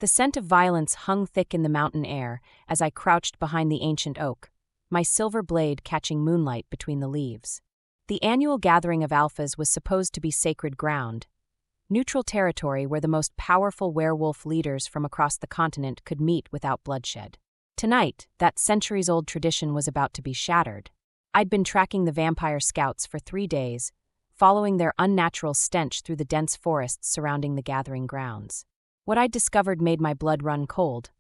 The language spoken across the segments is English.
The scent of violence hung thick in the mountain air as I crouched behind the ancient oak, my silver blade catching moonlight between the leaves. The annual gathering of alphas was supposed to be sacred ground, neutral territory where the most powerful werewolf leaders from across the continent could meet without bloodshed. Tonight, that centuries-old tradition was about to be shattered. I'd been tracking the vampire scouts for 3 days, following their unnatural stench through the dense forests surrounding the gathering grounds. What I'd discovered made my blood run cold.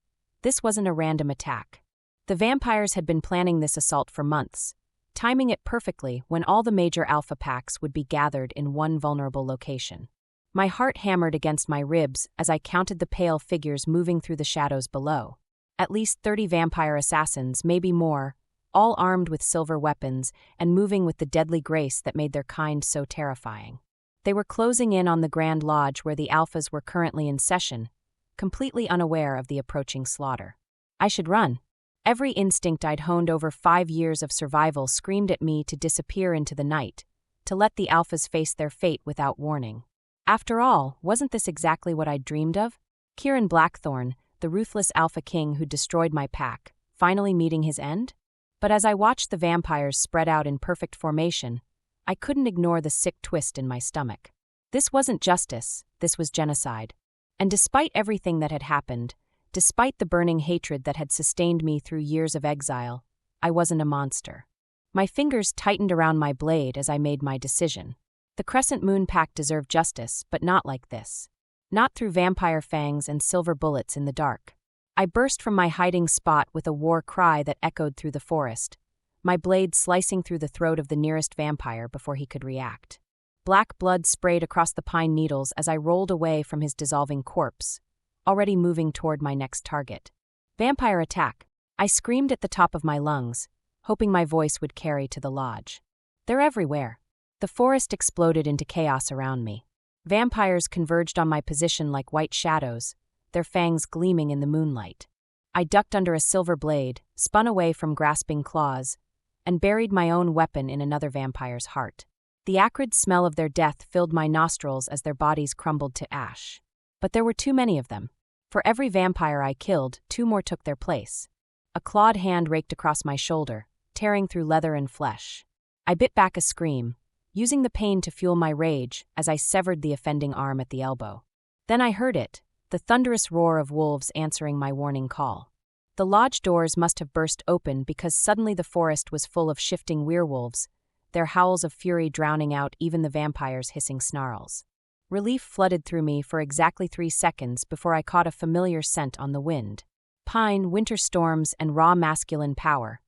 This wasn't a random attack. The vampires had been planning this assault for months, timing it perfectly when all the major alpha packs would be gathered in one vulnerable location. My heart hammered against my ribs as I counted the pale figures moving through the shadows below. At least 30 vampire assassins, maybe more, all armed with silver weapons and moving with the deadly grace that made their kind so terrifying. They were closing in on the Grand Lodge where the alphas were currently in session, completely unaware of the approaching slaughter. I should run. Every instinct I'd honed over 5 years of survival screamed at me to disappear into the night, to let the alphas face their fate without warning. After all, wasn't this exactly what I'd dreamed of? Kieran Blackthorn, the ruthless alpha king who destroyed my pack, finally meeting his end? But as I watched the vampires spread out in perfect formation, I couldn't ignore the sick twist in my stomach. This wasn't justice, this was genocide. And despite everything that had happened, despite the burning hatred that had sustained me through years of exile, I wasn't a monster. My fingers tightened around my blade as I made my decision. The Crescent Moon Pack deserved justice, but not like this. Not through vampire fangs and silver bullets in the dark. I burst from my hiding spot with a war cry that echoed through the forest, my blade slicing through the throat of the nearest vampire before he could react. Black blood sprayed across the pine needles as I rolled away from his dissolving corpse, already moving toward my next target. Vampire attack! I screamed at the top of my lungs, hoping my voice would carry to the lodge. They're everywhere. The forest exploded into chaos around me. Vampires converged on my position like white shadows, their fangs gleaming in the moonlight. I ducked under a silver blade, spun away from grasping claws, and buried my own weapon in another vampire's heart. The acrid smell of their death filled my nostrils as their bodies crumbled to ash. But there were too many of them. For every vampire I killed, 2 more took their place. A clawed hand raked across my shoulder, tearing through leather and flesh. I bit back a scream, using the pain to fuel my rage as I severed the offending arm at the elbow. Then I heard it, the thunderous roar of wolves answering my warning call. The lodge doors must have burst open because suddenly the forest was full of shifting werewolves, their howls of fury drowning out even the vampires' hissing snarls. Relief flooded through me for exactly 3 seconds before I caught a familiar scent on the wind. Pine, winter storms, and raw masculine power.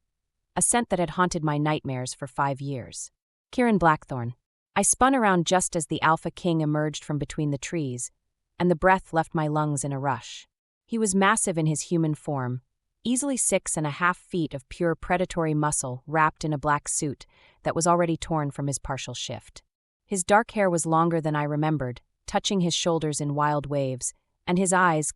A scent that had haunted my nightmares for 5 years. Kieran Blackthorn. I spun around just as the Alpha King emerged from between the trees, and the breath left my lungs in a rush. He was massive in his human form, easily 6.5 feet of pure predatory muscle wrapped in a black suit that was already torn from his partial shift. His dark hair was longer than I remembered, touching his shoulders in wild waves, and his eyes,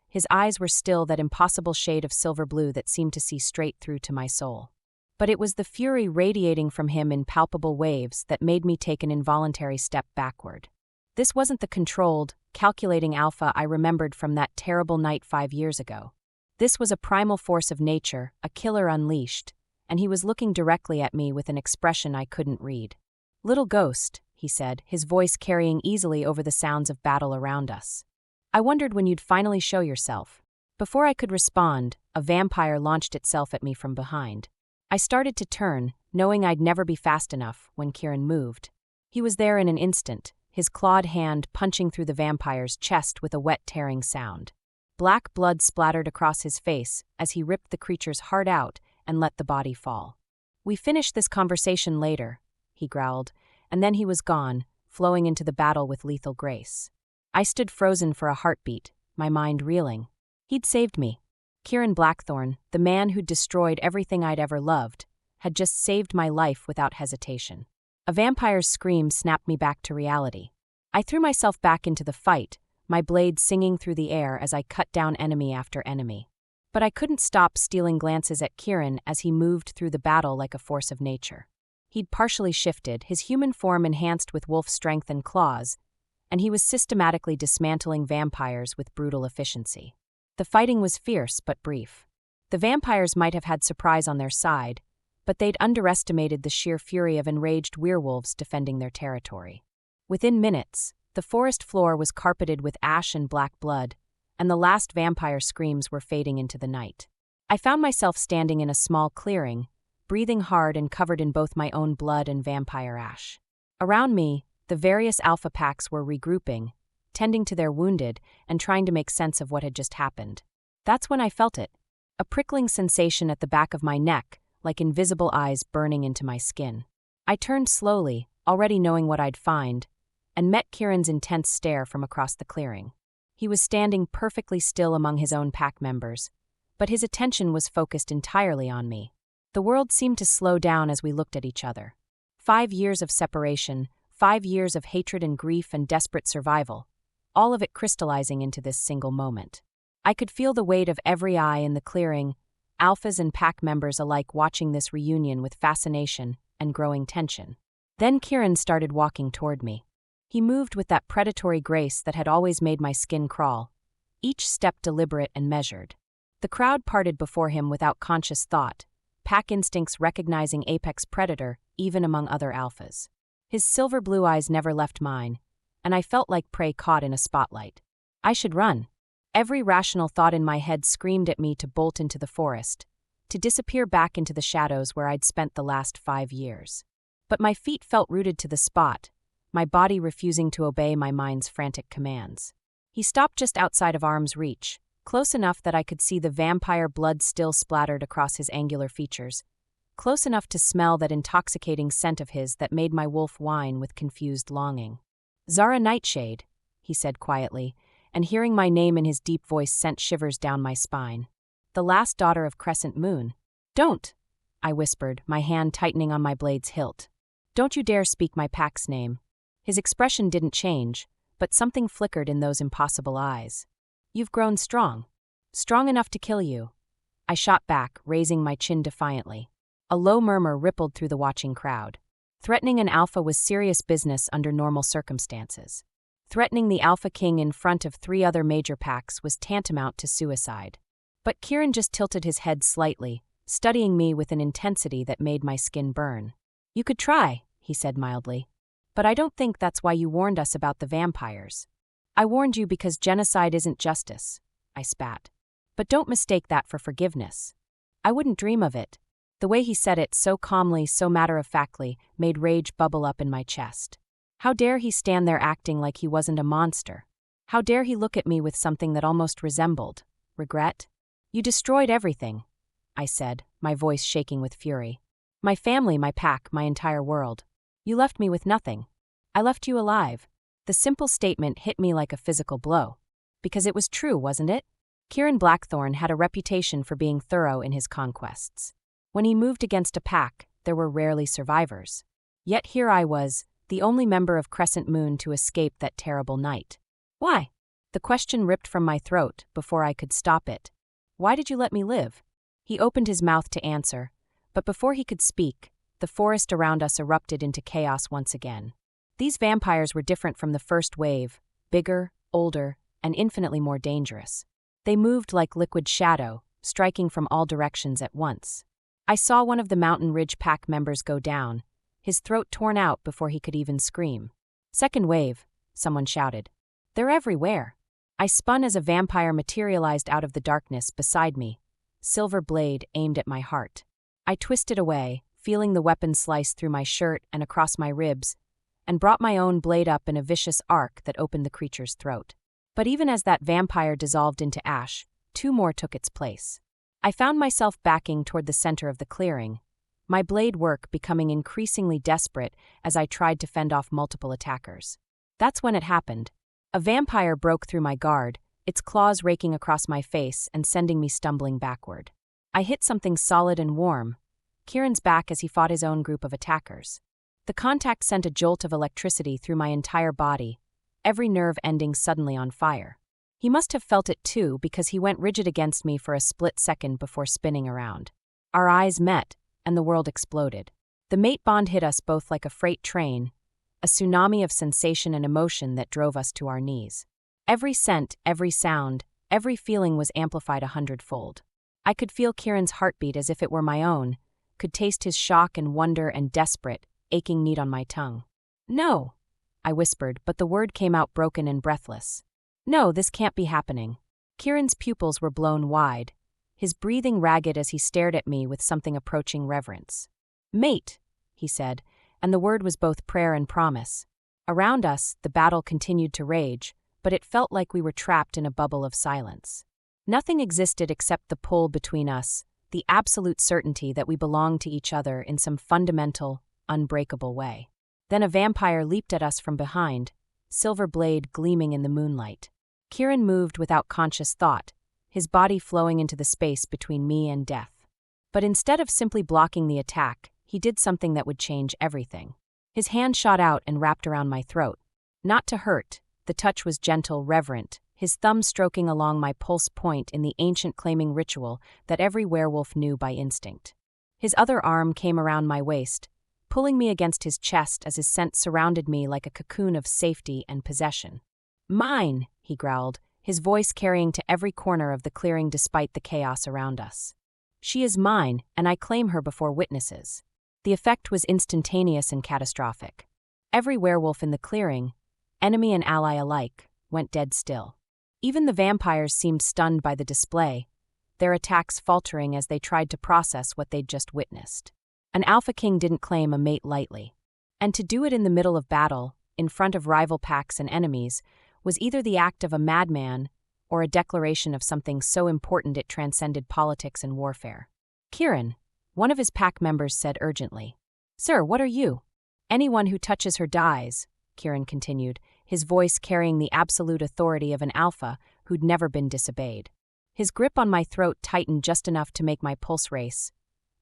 his eyes were still that impossible shade of silver blue that seemed to see straight through to my soul. But it was the fury radiating from him in palpable waves that made me take an involuntary step backward. This wasn't the controlled, calculating alpha I remembered from that terrible night 5 years ago. This was a primal force of nature, a killer unleashed, and he was looking directly at me with an expression I couldn't read. "Little ghost," he said, his voice carrying easily over the sounds of battle around us. "I wondered when you'd finally show yourself." Before I could respond, a vampire launched itself at me from behind. I started to turn, knowing I'd never be fast enough, when Kieran moved. He was there in an instant, his clawed hand punching through the vampire's chest with a wet tearing sound. Black blood splattered across his face as he ripped the creature's heart out and let the body fall. "We finish this conversation later," he growled, and then he was gone, flowing into the battle with lethal grace. I stood frozen for a heartbeat, my mind reeling. He'd saved me. Kieran Blackthorn, the man who'd destroyed everything I'd ever loved, had just saved my life without hesitation. A vampire's scream snapped me back to reality. I threw myself back into the fight, my blade singing through the air as I cut down enemy after enemy. But I couldn't stop stealing glances at Kieran as he moved through the battle like a force of nature. He'd partially shifted, his human form enhanced with wolf strength and claws, and he was systematically dismantling vampires with brutal efficiency. The fighting was fierce but brief. The vampires might have had surprise on their side, but they'd underestimated the sheer fury of enraged werewolves defending their territory. Within minutes, the forest floor was carpeted with ash and black blood, and the last vampire screams were fading into the night. I found myself standing in a small clearing, breathing hard and covered in both my own blood and vampire ash. Around me, the various alpha packs were regrouping, tending to their wounded and trying to make sense of what had just happened. That's when I felt it, a prickling sensation at the back of my neck, like invisible eyes burning into my skin. I turned slowly, already knowing what I'd find, and met Kieran's intense stare from across the clearing. He was standing perfectly still among his own pack members, but his attention was focused entirely on me. The world seemed to slow down as we looked at each other. 5 years of separation, 5 years of hatred and grief and desperate survival, all of it crystallizing into this single moment. I could feel the weight of every eye in the clearing, alphas and pack members alike watching this reunion with fascination and growing tension. Then Kieran started walking toward me. He moved with that predatory grace that had always made my skin crawl, each step deliberate and measured. The crowd parted before him without conscious thought, pack instincts recognizing apex predator even among other alphas. His silver blue eyes never left mine, and I felt like prey caught in a spotlight. I should run. Every rational thought in my head screamed at me to bolt into the forest, to disappear back into the shadows where I'd spent the last 5 years. But my feet felt rooted to the spot, my body refusing to obey my mind's frantic commands. He stopped just outside of arm's reach, close enough that I could see the vampire blood still splattered across his angular features, close enough to smell that intoxicating scent of his that made my wolf whine with confused longing. "Zara Nightshade," he said quietly, and hearing my name in his deep voice sent shivers down my spine. "The last daughter of Crescent Moon." "Don't," I whispered, my hand tightening on my blade's hilt. "Don't you dare speak my pack's name." His expression didn't change, but something flickered in those impossible eyes. "You've grown strong. Strong enough to kill you." I shot back, raising my chin defiantly. A low murmur rippled through the watching crowd. Threatening an alpha was serious business under normal circumstances. Threatening the alpha king in front of 3 other major packs was tantamount to suicide. But Kieran just tilted his head slightly, studying me with an intensity that made my skin burn. "You could try," he said mildly. "But I don't think that's why you warned us about the vampires." "I warned you because genocide isn't justice," I spat. "But don't mistake that for forgiveness." "I wouldn't dream of it." The way he said it, so calmly, so matter-of-factly, made rage bubble up in my chest. How dare he stand there acting like he wasn't a monster? How dare he look at me with something that almost resembled regret? "You destroyed everything," I said, my voice shaking with fury. "My family, my pack, my entire world. You left me with nothing. I left you alive." The simple statement hit me like a physical blow. Because it was true, wasn't it? Kieran Blackthorne had a reputation for being thorough in his conquests. When he moved against a pack, there were rarely survivors. Yet here I was, the only member of Crescent Moon to escape that terrible night. "Why?" The question ripped from my throat before I could stop it. "Why did you let me live?" He opened his mouth to answer, but before he could speak, the forest around us erupted into chaos once again. These vampires were different from the first wave, bigger, older, and infinitely more dangerous. They moved like liquid shadow, striking from all directions at once. I saw one of the Mountain Ridge pack members go down, his throat torn out before he could even scream. "Second wave," someone shouted. "They're everywhere." I spun as a vampire materialized out of the darkness beside me, silver blade aimed at my heart. I twisted away, feeling the weapon slice through my shirt and across my ribs, and brought my own blade up in a vicious arc that opened the creature's throat. But even as that vampire dissolved into ash, 2 more took its place. I found myself backing toward the center of the clearing, my blade work becoming increasingly desperate as I tried to fend off multiple attackers. That's when it happened. A vampire broke through my guard, its claws raking across my face and sending me stumbling backward. I hit something solid and warm, Kieran's back as he fought his own group of attackers. The contact sent a jolt of electricity through my entire body, every nerve ending suddenly on fire. He must have felt it too because he went rigid against me for a split second before spinning around. Our eyes met, and the world exploded. The mate bond hit us both like a freight train, a tsunami of sensation and emotion that drove us to our knees. Every scent, every sound, every feeling was amplified 100-fold. I could feel Kieran's heartbeat as if it were my own, could taste his shock and wonder and desperate, aching need on my tongue. "No," I whispered, but the word came out broken and breathless. "No, this can't be happening." Kieran's pupils were blown wide, his breathing ragged as he stared at me with something approaching reverence. "Mate," he said, and the word was both prayer and promise. Around us, the battle continued to rage, but it felt like we were trapped in a bubble of silence. Nothing existed except the pull between us, the absolute certainty that we belonged to each other in some fundamental, unbreakable way. Then a vampire leaped at us from behind, silver blade gleaming in the moonlight. Kieran moved without conscious thought, his body flowing into the space between me and death. But instead of simply blocking the attack, he did something that would change everything. His hand shot out and wrapped around my throat. Not to hurt, the touch was gentle, reverent, his thumb stroking along my pulse point in the ancient claiming ritual that every werewolf knew by instinct. His other arm came around my waist, pulling me against his chest as his scent surrounded me like a cocoon of safety and possession. "Mine," he growled, his voice carrying to every corner of the clearing despite the chaos around us. "She is mine, and I claim her before witnesses." The effect was instantaneous and catastrophic. Every werewolf in the clearing, enemy and ally alike, went dead still. Even the vampires seemed stunned by the display, their attacks faltering as they tried to process what they'd just witnessed. An alpha king didn't claim a mate lightly. And to do it in the middle of battle, in front of rival packs and enemies, was either the act of a madman or a declaration of something so important it transcended politics and warfare. "Kieran," one of his pack members said urgently. "Sir, what are you?" "Anyone who touches her dies," Kieran continued, his voice carrying the absolute authority of an alpha who'd never been disobeyed. His grip on my throat tightened just enough to make my pulse race,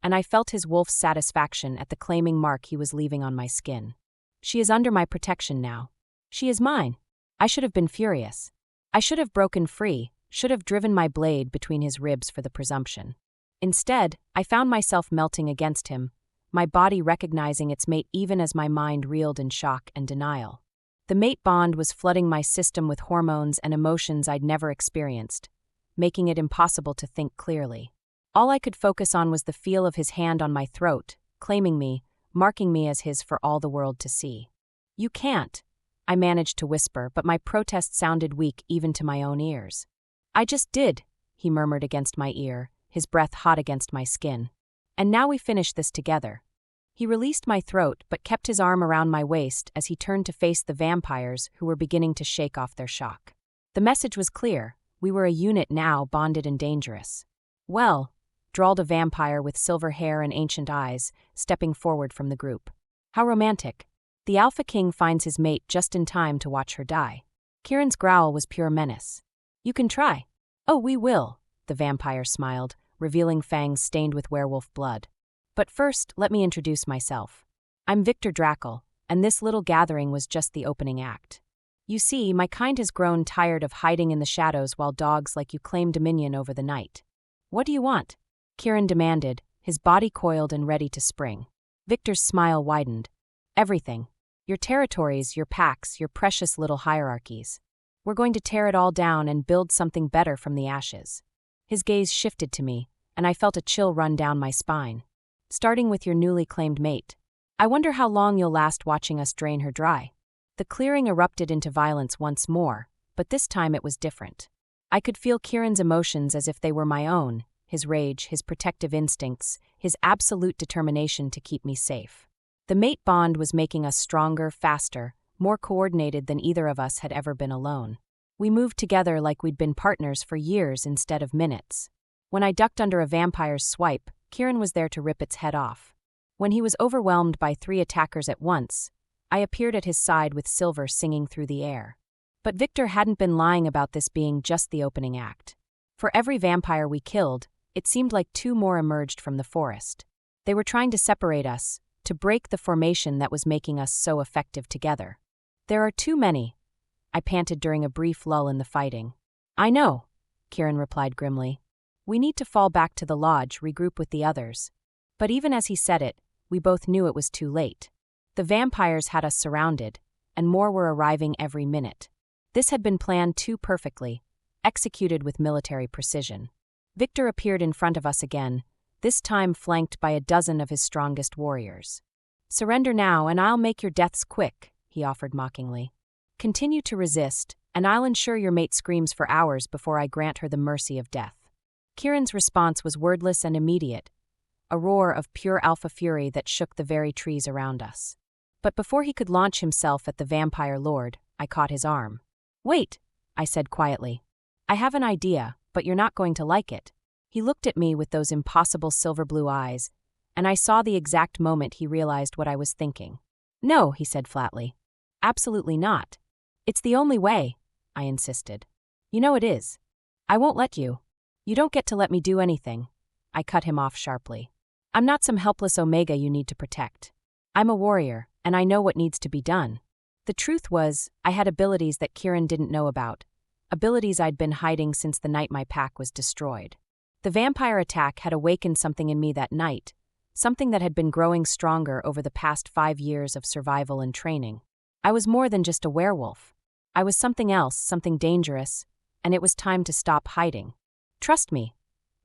and I felt his wolf's satisfaction at the claiming mark he was leaving on my skin. "She is under my protection now. She is mine." I should have been furious. I should have broken free, should have driven my blade between his ribs for the presumption. Instead, I found myself melting against him, my body recognizing its mate even as my mind reeled in shock and denial. The mate bond was flooding my system with hormones and emotions I'd never experienced, making it impossible to think clearly. All I could focus on was the feel of his hand on my throat, claiming me, marking me as his for all the world to see. "You can't," I managed to whisper, but my protest sounded weak even to my own ears. "I just did," he murmured against my ear, his breath hot against my skin. "And now we finish this together." He released my throat but kept his arm around my waist as he turned to face the vampires who were beginning to shake off their shock. The message was clear. We were a unit now, bonded and dangerous. "Well," drawled a vampire with silver hair and ancient eyes, stepping forward from the group. "How romantic. The Alpha King finds his mate just in time to watch her die." Kieran's growl was pure menace. "You can try." "Oh, we will," the vampire smiled, revealing fangs stained with werewolf blood. "But first, let me introduce myself. I'm Victor Drackle, and this little gathering was just the opening act. You see, my kind has grown tired of hiding in the shadows while dogs like you claim dominion over the night." "What do you want?" Kieran demanded, his body coiled and ready to spring. Victor's smile widened. "Everything. Your territories, your packs, your precious little hierarchies. We're going to tear it all down and build something better from the ashes." His gaze shifted to me, and I felt a chill run down my spine. "Starting with your newly claimed mate. I wonder how long you'll last watching us drain her dry." The clearing erupted into violence once more, but this time it was different. I could feel Kieran's emotions as if they were my own, his rage, his protective instincts, his absolute determination to keep me safe. The mate bond was making us stronger, faster, more coordinated than either of us had ever been alone. We moved together like we'd been partners for years instead of minutes. When I ducked under a vampire's swipe, Kieran was there to rip its head off. When he was overwhelmed by 3 attackers at once, I appeared at his side with silver singing through the air. But Victor hadn't been lying about this being just the opening act. For every vampire we killed, it seemed like 2 more emerged from the forest. They were trying to separate us, to break the formation that was making us so effective together. "There are too many," I panted during a brief lull in the fighting. "I know," Kieran replied grimly. "We need to fall back to the lodge, regroup with the others." But even as he said it, we both knew it was too late. The vampires had us surrounded, and more were arriving every minute. This had been planned too perfectly, executed with military precision. Victor appeared in front of us again, this time flanked by a dozen of his strongest warriors. "Surrender now, and I'll make your deaths quick," he offered mockingly. "Continue to resist, and I'll ensure your mate screams for hours before I grant her the mercy of death." Kieran's response was wordless and immediate, a roar of pure alpha fury that shook the very trees around us. But before he could launch himself at the vampire lord, I caught his arm. "Wait," I said quietly. "I have an idea, but you're not going to like it." He looked at me with those impossible silver blue eyes, and I saw the exact moment he realized what I was thinking. "No," he said flatly. "Absolutely not. It's the only way," I insisted. "You know it is. I won't let you. You don't get to let me do anything." I cut him off sharply. "I'm not some helpless Omega you need to protect. I'm a warrior, and I know what needs to be done." The truth was, I had abilities that Kieran didn't know about, abilities I'd been hiding since the night my pack was destroyed. The vampire attack had awakened something in me that night, something that had been growing stronger over the past 5 years of survival and training. I was more than just a werewolf. I was something else, something dangerous, and it was time to stop hiding. "Trust me,"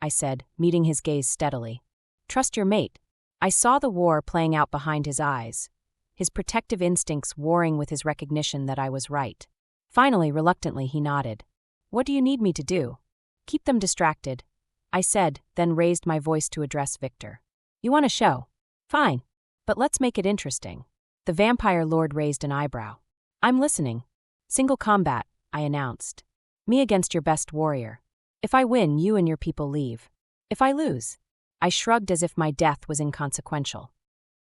I said, meeting his gaze steadily. "Trust your mate." I saw the war playing out behind his eyes, his protective instincts warring with his recognition that I was right. Finally, reluctantly, he nodded. "What do you need me to do?" "Keep them distracted," I said, then raised my voice to address Victor. "You want a show? Fine. But let's make it interesting." The vampire lord raised an eyebrow. "I'm listening." "Single combat," I announced. "Me against your best warrior. If I win, you and your people leave. If I lose..." I shrugged as if my death was inconsequential.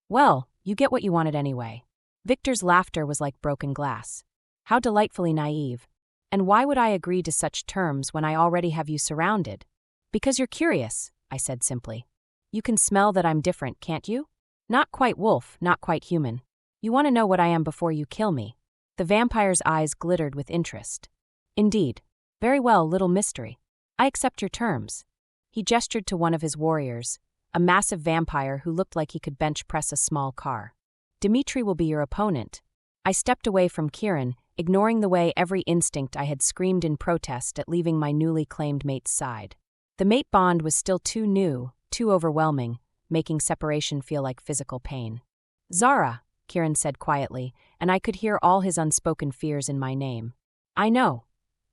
"Well, you get what you wanted anyway." Victor's laughter was like broken glass. How delightfully naive. "And why would I agree to such terms when I already have you surrounded?" "Because you're curious," I said simply. "You can smell that I'm different, can't you? Not quite wolf, not quite human. You want to know what I am before you kill me." The vampire's eyes glittered with interest. "Indeed. Very well, little mystery. I accept your terms." He gestured to one of his warriors, a massive vampire who looked like he could bench press a small car. "Dimitri will be your opponent." I stepped away from Kieran, ignoring the way every instinct I had screamed in protest at leaving my newly claimed mate's side. The mate bond was still too new, too overwhelming, making separation feel like physical pain. "Zara," Kieran said quietly, and I could hear all his unspoken fears in my name. "I know,"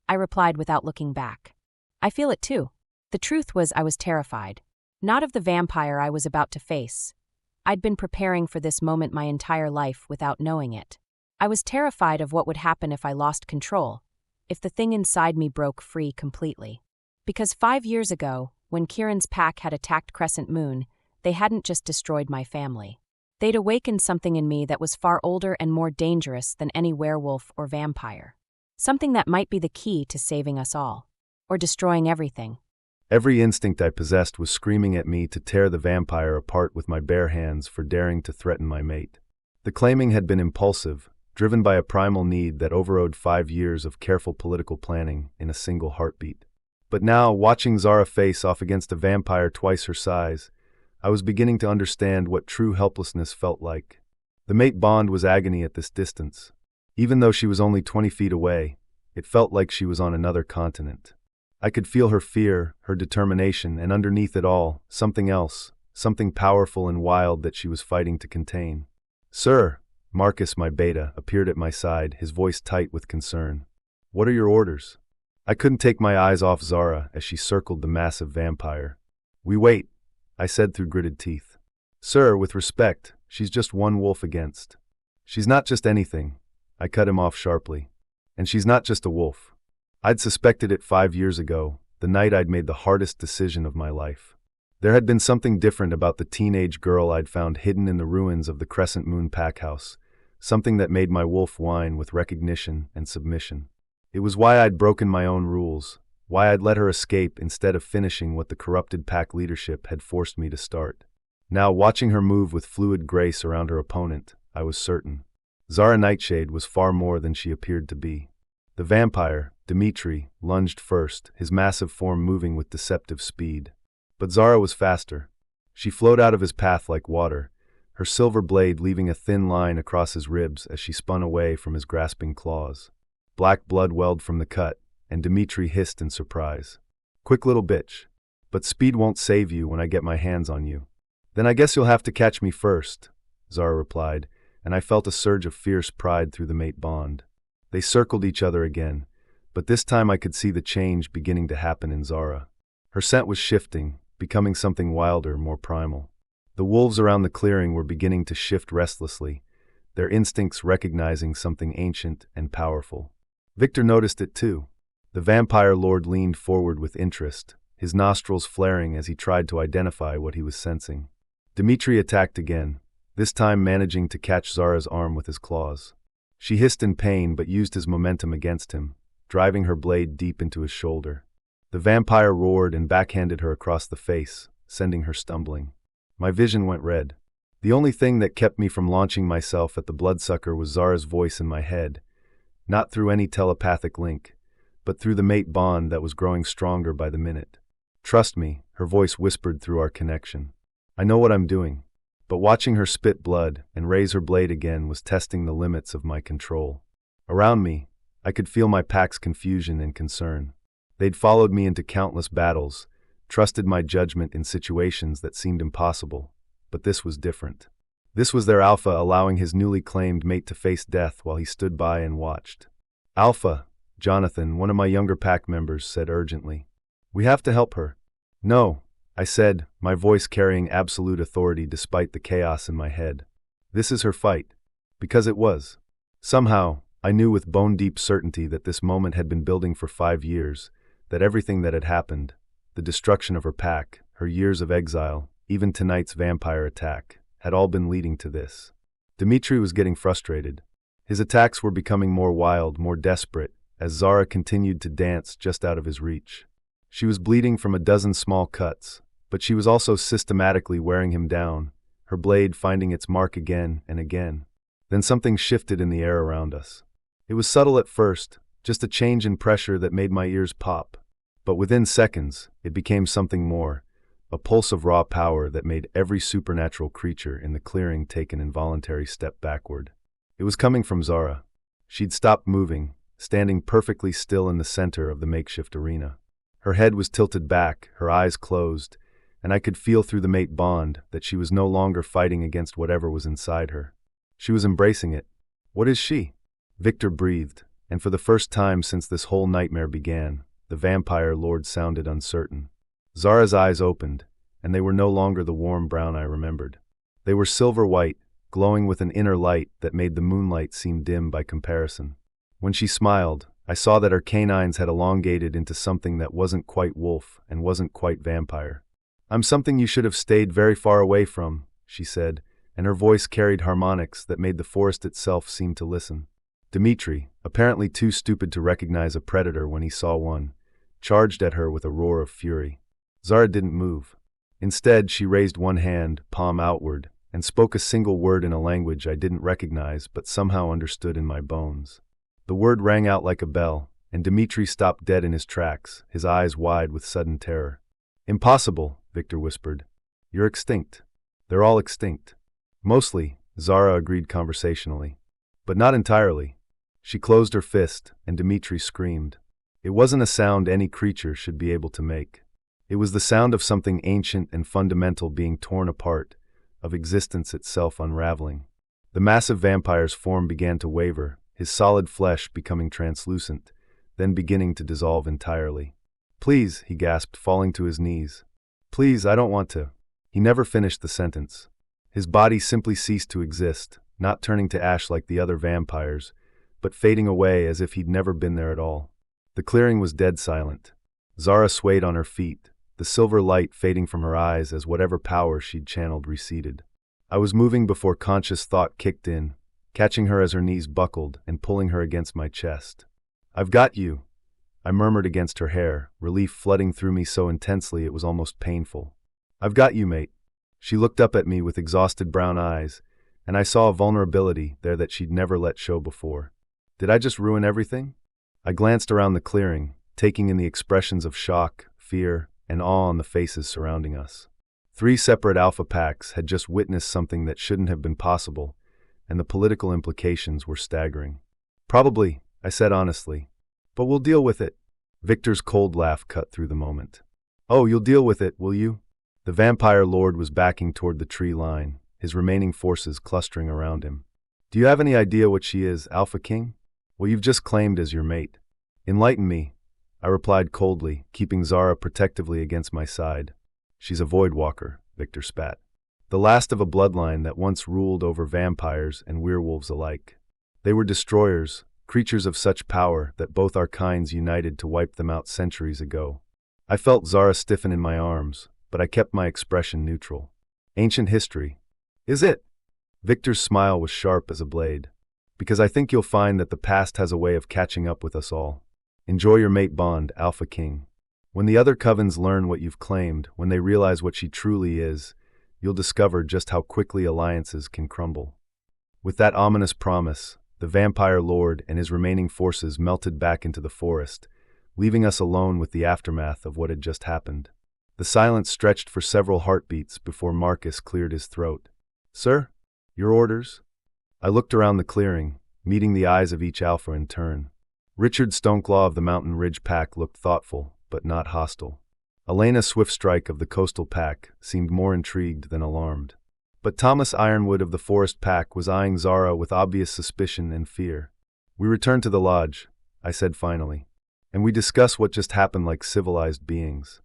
I replied without looking back. "I feel it too." The truth was I was terrified. Not of the vampire I was about to face. I'd been preparing for this moment my entire life without knowing it. I was terrified of what would happen if I lost control, if the thing inside me broke free completely. Because 5 years ago, when Kieran's pack had attacked Crescent Moon, they hadn't just destroyed my family. They'd awakened something in me that was far older and more dangerous than any werewolf or vampire. Something that might be the key to saving us all. Or destroying everything. Every instinct I possessed was screaming at me to tear the vampire apart with my bare hands for daring to threaten my mate. The claiming had been impulsive, driven by a primal need that overrode 5 years of careful political planning in a single heartbeat. But now, watching Zara face off against a vampire twice her size, I was beginning to understand what true helplessness felt like. The mate bond was agony at this distance. Even though she was only 20 feet away, it felt like she was on another continent. I could feel her fear, her determination, and underneath it all, something else, something powerful and wild that she was fighting to contain. "Sir," Marcus, my beta, appeared at my side, his voice tight with concern. "What are your orders?" I couldn't take my eyes off Zara as she circled the massive vampire. "We wait," I said through gritted teeth. "Sir, with respect, she's just one wolf against." "She's not just anything," I cut him off sharply. "And she's not just a wolf. I'd suspected it 5 years ago, the night I'd made the hardest decision of my life. There had been something different about the teenage girl I'd found hidden in the ruins of the Crescent Moon packhouse, something that made my wolf whine with recognition and submission. It was why I'd broken my own rules, why I'd let her escape instead of finishing what the corrupted pack leadership had forced me to start. Now, watching her move with fluid grace around her opponent, I was certain. Zara Nightshade was far more than she appeared to be. The vampire, Dimitri, lunged first, his massive form moving with deceptive speed. But Zara was faster. She flowed out of his path like water, her silver blade leaving a thin line across his ribs as she spun away from his grasping claws. Black blood welled from the cut, and Dmitri hissed in surprise. "Quick little bitch. But speed won't save you when I get my hands on you." "Then I guess you'll have to catch me first," Zara replied, and I felt a surge of fierce pride through the mate bond. They circled each other again, but this time I could see the change beginning to happen in Zara. Her scent was shifting, becoming something wilder, more primal. The wolves around the clearing were beginning to shift restlessly, their instincts recognizing something ancient and powerful. Victor noticed it too. The vampire lord leaned forward with interest, his nostrils flaring as he tried to identify what he was sensing. Dmitri attacked again, this time managing to catch Zara's arm with his claws. She hissed in pain but used his momentum against him, driving her blade deep into his shoulder. The vampire roared and backhanded her across the face, sending her stumbling. My vision went red. The only thing that kept me from launching myself at the bloodsucker was Zara's voice in my head, not through any telepathic link, but through the mate bond that was growing stronger by the minute. "Trust me," her voice whispered through our connection. "I know what I'm doing." But watching her spit blood and raise her blade again was testing the limits of my control. Around me, I could feel my pack's confusion and concern. They'd followed me into countless battles, trusted my judgment in situations that seemed impossible, but this was different. This was their alpha allowing his newly claimed mate to face death while he stood by and watched. "Alpha," Jonathan, one of my younger pack members, said urgently. "We have to help her." "No," I said, my voice carrying absolute authority despite the chaos in my head. "This is her fight." Because it was. Somehow, I knew with bone-deep certainty that this moment had been building for 5 years, that everything that had happened, the destruction of her pack, her years of exile, even tonight's vampire attack, had all been leading to this. Dmitri was getting frustrated. His attacks were becoming more wild, more desperate, as Zara continued to dance just out of his reach. She was bleeding from a dozen small cuts, but she was also systematically wearing him down, her blade finding its mark again and again. Then something shifted in the air around us. It was subtle at first, just a change in pressure that made my ears pop. But within seconds, it became something more, a pulse of raw power that made every supernatural creature in the clearing take an involuntary step backward. It was coming from Zara. She'd stopped moving, standing perfectly still in the center of the makeshift arena. Her head was tilted back, her eyes closed, and I could feel through the mate bond that she was no longer fighting against whatever was inside her. She was embracing it. "What is she?" Victor breathed, and for the first time since this whole nightmare began, the vampire lord sounded uncertain. Zara's eyes opened, and they were no longer the warm brown I remembered. They were silver-white, glowing with an inner light that made the moonlight seem dim by comparison. When she smiled, I saw that her canines had elongated into something that wasn't quite wolf and wasn't quite vampire. "I'm something you should have stayed very far away from," she said, and her voice carried harmonics that made the forest itself seem to listen. Dmitri, apparently too stupid to recognize a predator when he saw one, charged at her with a roar of fury. Zara didn't move. Instead, she raised one hand, palm outward, and spoke a single word in a language I didn't recognize but somehow understood in my bones. The word rang out like a bell, and Dmitri stopped dead in his tracks, his eyes wide with sudden terror. "Impossible," Victor whispered. "You're extinct. They're all extinct." "Mostly," Zara agreed conversationally. "But not entirely." She closed her fist, and Dmitri screamed. It wasn't a sound any creature should be able to make. It was the sound of something ancient and fundamental being torn apart, of existence itself unraveling. The massive vampire's form began to waver, his solid flesh becoming translucent, then beginning to dissolve entirely. "Please," he gasped, falling to his knees. "Please, I don't want to." He never finished the sentence. His body simply ceased to exist, not turning to ash like the other vampires, but fading away as if he'd never been there at all. The clearing was dead silent. Zara swayed on her feet, the silver light fading from her eyes as whatever power she'd channeled receded. I was moving before conscious thought kicked in, catching her as her knees buckled and pulling her against my chest. "I've got you," I murmured against her hair, relief flooding through me so intensely it was almost painful. "I've got you, mate." She looked up at me with exhausted brown eyes, and I saw a vulnerability there that she'd never let show before. Did I just ruin everything? I glanced around the clearing, taking in the expressions of shock, fear, and awe on the faces surrounding us. 3 separate alpha packs had just witnessed something that shouldn't have been possible, and the political implications were staggering. Probably, I said honestly. But we'll deal with it. Victor's cold laugh cut through the moment. Oh, you'll deal with it, will you? The vampire lord was backing toward the tree line, his remaining forces clustering around him. Do you have any idea what she is, Alpha King? Well, you've just claimed as your mate. Enlighten me, I replied coldly, keeping Zara protectively against my side. She's a void walker, Victor spat. The last of a bloodline that once ruled over vampires and werewolves alike. They were destroyers, creatures of such power that both our kinds united to wipe them out centuries ago. I felt Zara stiffen in my arms, but I kept my expression neutral. Ancient history. Is it? Victor's smile was sharp as a blade. Because I think you'll find that the past has a way of catching up with us all. Enjoy your mate bond, Alpha King. When the other covens learn what you've claimed, when they realize what she truly is, you'll discover just how quickly alliances can crumble. With that ominous promise, the vampire lord and his remaining forces melted back into the forest, leaving us alone with the aftermath of what had just happened. The silence stretched for several heartbeats before Marcus cleared his throat. Sir? Your orders? I looked around the clearing, meeting the eyes of each alpha in turn. Richard Stoneclaw of the Mountain Ridge Pack looked thoughtful, but not hostile. Elena Swiftstrike of the Coastal Pack seemed more intrigued than alarmed. But Thomas Ironwood of the Forest Pack was eyeing Zara with obvious suspicion and fear. We returned to the lodge, I said finally, and we discussed what just happened like civilized beings.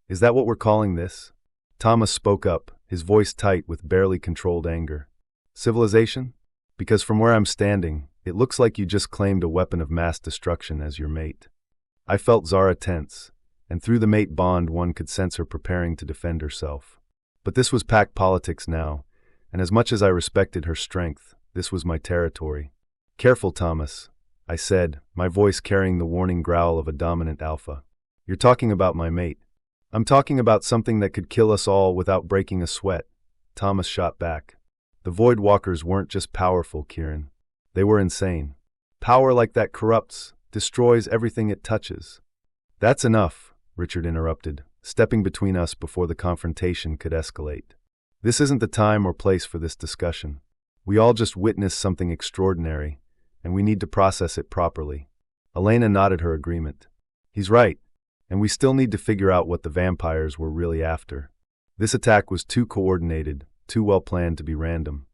Is that what we're calling this? Thomas spoke up, his voice tight with barely controlled anger. Civilization? Because from where I'm standing, it looks like you just claimed a weapon of mass destruction as your mate. I felt Zara tense, and through the mate bond one could sense her preparing to defend herself. But this was pack politics now, and as much as I respected her strength, this was my territory. Careful, Thomas, I said, my voice carrying the warning growl of a dominant alpha. You're talking about my mate. I'm talking about something that could kill us all without breaking a sweat. Thomas shot back. The Void Walkers weren't just powerful, Kieran. They were insane. Power like that corrupts, destroys everything it touches. That's enough, Richard interrupted, stepping between us before the confrontation could escalate. This isn't the time or place for this discussion. We all just witnessed something extraordinary, and we need to process it properly. Elena nodded her agreement. He's right, and we still need to figure out what the vampires were really after. This attack was too coordinated, too well planned to be random.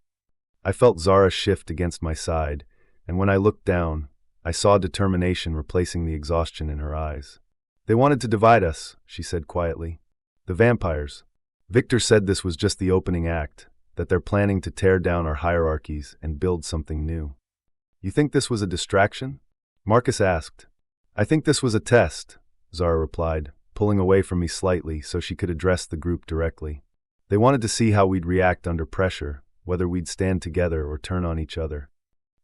I felt Zara shift against my side, and when I looked down, I saw determination replacing the exhaustion in her eyes. They wanted to divide us, she said quietly. The vampires. Victor said this was just the opening act, that they're planning to tear down our hierarchies and build something new. You think this was a distraction? Marcus asked. I think this was a test, Zara replied, pulling away from me slightly so she could address the group directly. They wanted to see how we'd react under pressure, whether we'd stand together or turn on each other.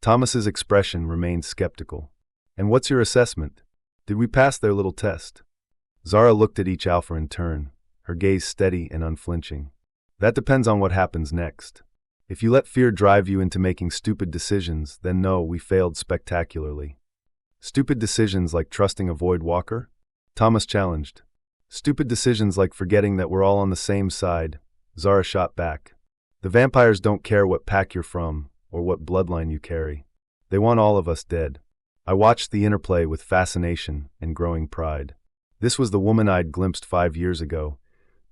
Thomas's expression remained skeptical. And what's your assessment? Did we pass their little test? Zara looked at each alpha in turn, her gaze steady and unflinching. That depends on what happens next. If you let fear drive you into making stupid decisions, then no, we failed spectacularly. Stupid decisions like trusting a Void Walker? Thomas challenged. Stupid decisions like forgetting that we're all on the same side, Zara shot back. The vampires don't care what pack you're from, or what bloodline you carry. They want all of us dead. I watched the interplay with fascination and growing pride. This was the woman I'd glimpsed 5 years ago,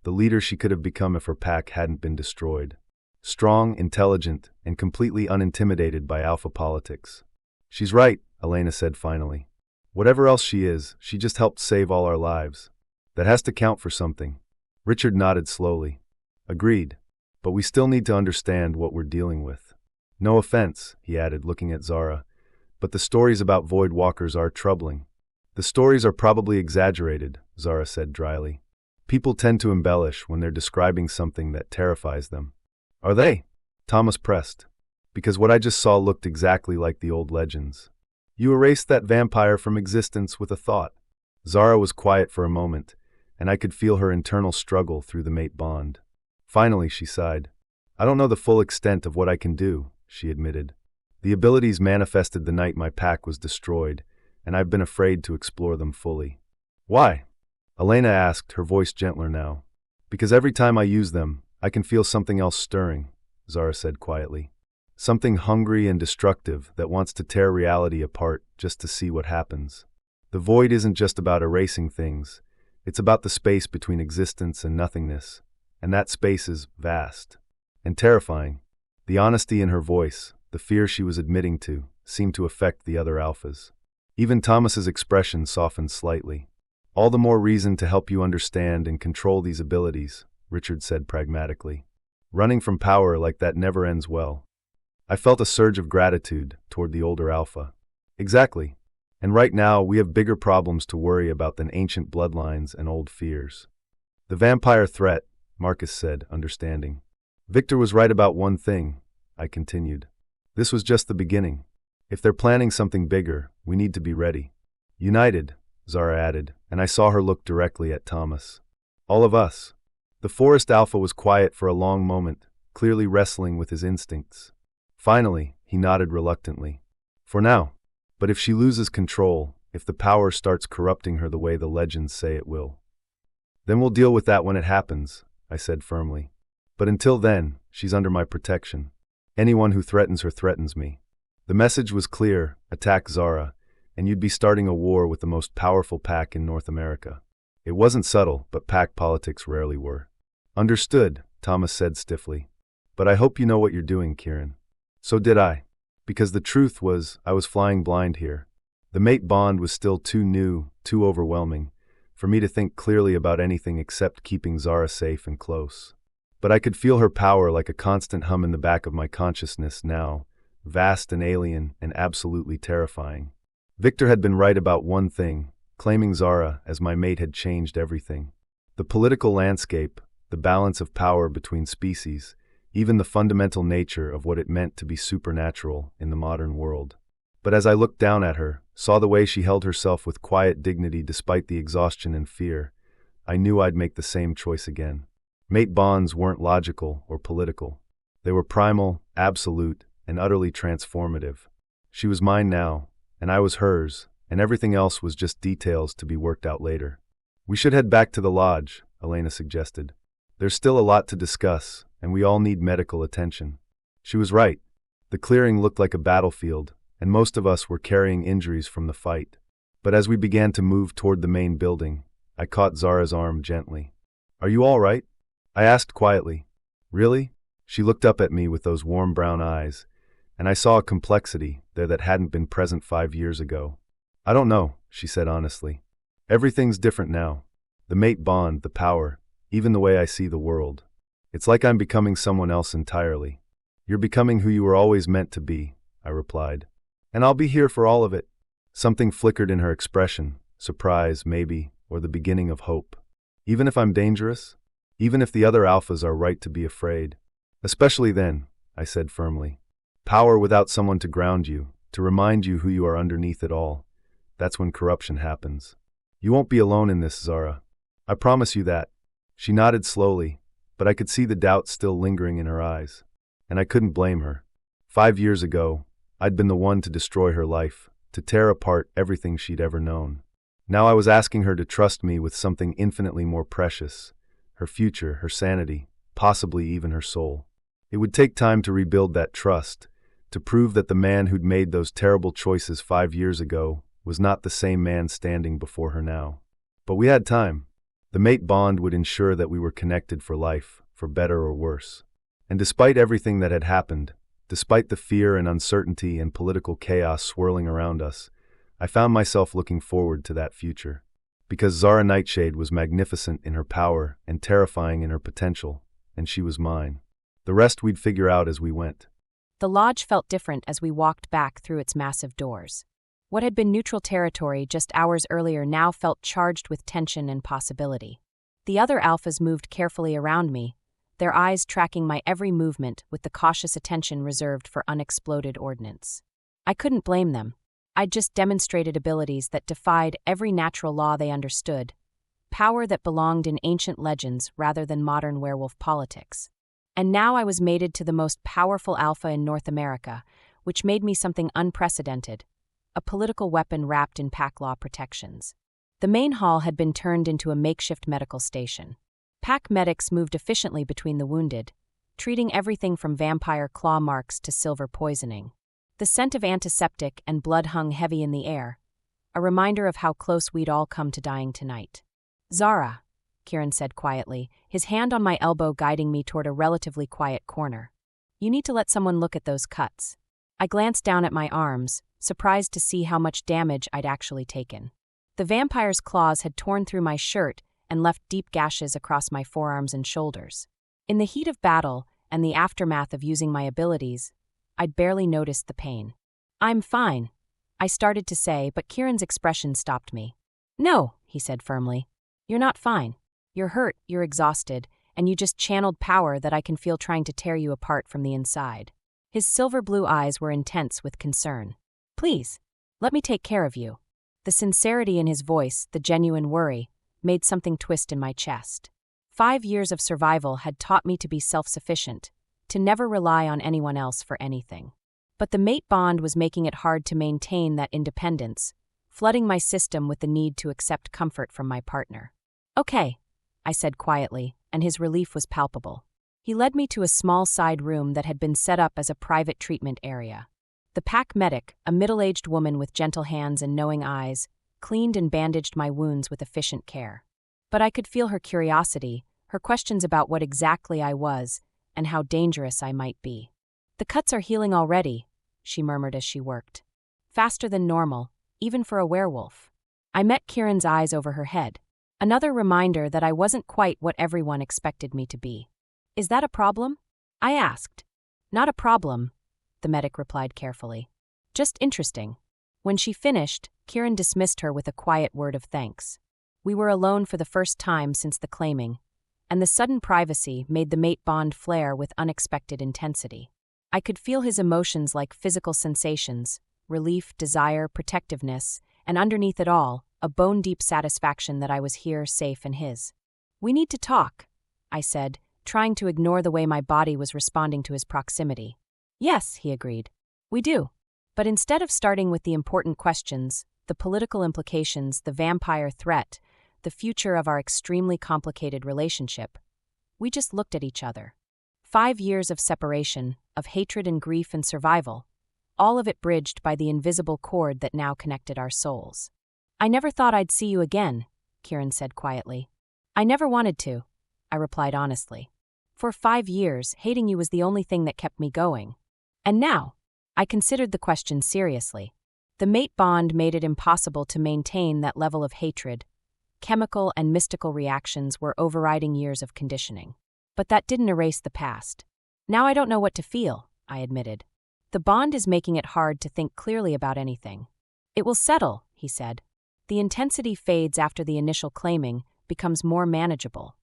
the leader she could have become if her pack hadn't been destroyed. Strong, intelligent, and completely unintimidated by alpha politics. She's right, Elena said finally. Whatever else she is, she just helped save all our lives. That has to count for something. Richard nodded slowly. Agreed. But we still need to understand what we're dealing with. No offense, he added, looking at Zara, but the stories about Void Walkers are troubling. The stories are probably exaggerated, Zara said dryly. People tend to embellish when they're describing something that terrifies them. Are they? Thomas pressed. Because what I just saw looked exactly like the old legends. You erased that vampire from existence with a thought. Zara was quiet for a moment, and I could feel her internal struggle through the mate bond. Finally, she sighed. I don't know the full extent of what I can do, she admitted. The abilities manifested the night my pack was destroyed, and I've been afraid to explore them fully. Why? Elena asked, her voice gentler now. Because every time I use them, I can feel something else stirring, Zara said quietly. Something hungry and destructive that wants to tear reality apart just to see what happens. The void isn't just about erasing things, it's about the space between existence and nothingness, and that space is vast and terrifying. The honesty in her voice, the fear she was admitting to, seemed to affect the other alphas. Even Thomas's expression softened slightly. All the more reason to help you understand and control these abilities, Richard said pragmatically. Running from power like that never ends well. I felt a surge of gratitude toward the older alpha. Exactly. And right now we have bigger problems to worry about than ancient bloodlines and old fears. The vampire threat, Marcus said, understanding. Victor was right about one thing, I continued. This was just the beginning. If they're planning something bigger, we need to be ready. United, Zara added, and I saw her look directly at Thomas. All of us. The forest alpha was quiet for a long moment, clearly wrestling with his instincts. Finally, he nodded reluctantly. For now. But if she loses control, if the power starts corrupting her the way the legends say it will, then we'll deal with that when it happens, I said firmly. But until then, she's under my protection. Anyone who threatens her threatens me. The message was clear: attack Zara, and you'd be starting a war with the most powerful pack in North America. It wasn't subtle, but pack politics rarely were. Understood, Thomas said stiffly. But I hope you know what you're doing, Kieran. So did I. Because the truth was, I was flying blind here. The mate bond was still too new, too overwhelming, for me to think clearly about anything except keeping Zara safe and close. But I could feel her power like a constant hum in the back of my consciousness now, vast and alien and absolutely terrifying. Victor had been right about one thing: claiming Zara as my mate had changed everything. The political landscape, the balance of power between species, even the fundamental nature of what it meant to be supernatural in the modern world. But as I looked down at her, saw the way she held herself with quiet dignity despite the exhaustion and fear, I knew I'd make the same choice again. Mate bonds weren't logical or political. They were primal, absolute, and utterly transformative. She was mine now, and I was hers, and everything else was just details to be worked out later. We should head back to the lodge, Elena suggested. There's still a lot to discuss, and we all need medical attention. She was right. The clearing looked like a battlefield, and most of us were carrying injuries from the fight. But as we began to move toward the main building, I caught Zara's arm gently. Are you all right? I asked quietly. Really? She looked up at me with those warm brown eyes, and I saw a complexity there that hadn't been present 5 years ago. I don't know, she said honestly. Everything's different now. The mate bond, the power, even the way I see the world. It's like I'm becoming someone else entirely. You're becoming who you were always meant to be, I replied. And I'll be here for all of it. Something flickered in her expression, surprise, maybe, or the beginning of hope. Even if I'm dangerous? Even if the other alphas are right to be afraid? Especially then, I said firmly. Power without someone to ground you, to remind you who you are underneath it all. That's when corruption happens. You won't be alone in this, Zara. I promise you that. She nodded slowly, but I could see the doubt still lingering in her eyes. And I couldn't blame her. 5 years ago, I'd been the one to destroy her life, to tear apart everything she'd ever known. Now I was asking her to trust me with something infinitely more precious: her future, her sanity, possibly even her soul. It would take time to rebuild that trust, to prove that the man who'd made those terrible choices 5 years ago was not the same man standing before her now. But we had time. The mate bond would ensure that we were connected for life, for better or worse. And despite everything that had happened, despite the fear and uncertainty and political chaos swirling around us, I found myself looking forward to that future. Because Zara Nightshade was magnificent in her power and terrifying in her potential, and she was mine. The rest we'd figure out as we went. The lodge felt different as we walked back through its massive doors. What had been neutral territory just hours earlier now felt charged with tension and possibility. The other alphas moved carefully around me, their eyes tracking my every movement with the cautious attention reserved for unexploded ordnance. I couldn't blame them. I'd just demonstrated abilities that defied every natural law they understood, power that belonged in ancient legends rather than modern werewolf politics. And now I was mated to the most powerful alpha in North America, which made me something unprecedented: a political weapon wrapped in pack law protections. The main hall had been turned into a makeshift medical station. Pack medics moved efficiently between the wounded, treating everything from vampire claw marks to silver poisoning. The scent of antiseptic and blood hung heavy in the air, a reminder of how close we'd all come to dying tonight. "Zara," Kieran said quietly, his hand on my elbow guiding me toward a relatively quiet corner. "You need to let someone look at those cuts." I glanced down at my arms, surprised to see how much damage I'd actually taken. The vampire's claws had torn through my shirt and left deep gashes across my forearms and shoulders. In the heat of battle and the aftermath of using my abilities, I'd barely noticed the pain. "I'm fine," I started to say, but Kieran's expression stopped me. "No," he said firmly. "You're not fine. You're hurt, you're exhausted, and you just channeled power that I can feel trying to tear you apart from the inside." His silver blue eyes were intense with concern. "Please, let me take care of you." The sincerity in his voice, the genuine worry, made something twist in my chest. 5 years of survival had taught me to be self-sufficient, to never rely on anyone else for anything. But the mate bond was making it hard to maintain that independence, flooding my system with the need to accept comfort from my partner. "Okay," I said quietly, and his relief was palpable. He led me to a small side room that had been set up as a private treatment area. The pack medic, a middle-aged woman with gentle hands and knowing eyes, cleaned and bandaged my wounds with efficient care. But I could feel her curiosity, her questions about what exactly I was, and how dangerous I might be. "The cuts are healing already," she murmured as she worked. "Faster than normal, even for a werewolf." I met Kieran's eyes over her head. Another reminder that I wasn't quite what everyone expected me to be. "Is that a problem?" I asked. "Not a problem," the medic replied carefully. "Just interesting." When she finished, Kieran dismissed her with a quiet word of thanks. We were alone for the first time since the claiming, and the sudden privacy made the mate bond flare with unexpected intensity. I could feel his emotions like physical sensations, relief, desire, protectiveness, and underneath it all, a bone-deep satisfaction that I was here, safe and his. "We need to talk," I said, trying to ignore the way my body was responding to his proximity. "Yes," he agreed. "We do." But instead of starting with the important questions, the political implications, the vampire threat, the future of our extremely complicated relationship, we just looked at each other. 5 years of separation, of hatred and grief and survival, all of it bridged by the invisible cord that now connected our souls. "I never thought I'd see you again," Kieran said quietly. "I never wanted to," I replied honestly. "For 5 years, hating you was the only thing that kept me going. And now," I considered the question seriously. The mate bond made it impossible to maintain that level of hatred. Chemical and mystical reactions were overriding years of conditioning. But that didn't erase the past. "Now I don't know what to feel," I admitted. "The bond is making it hard to think clearly about anything." "It will settle," he said. "The intensity fades after the initial claiming, becomes more manageable.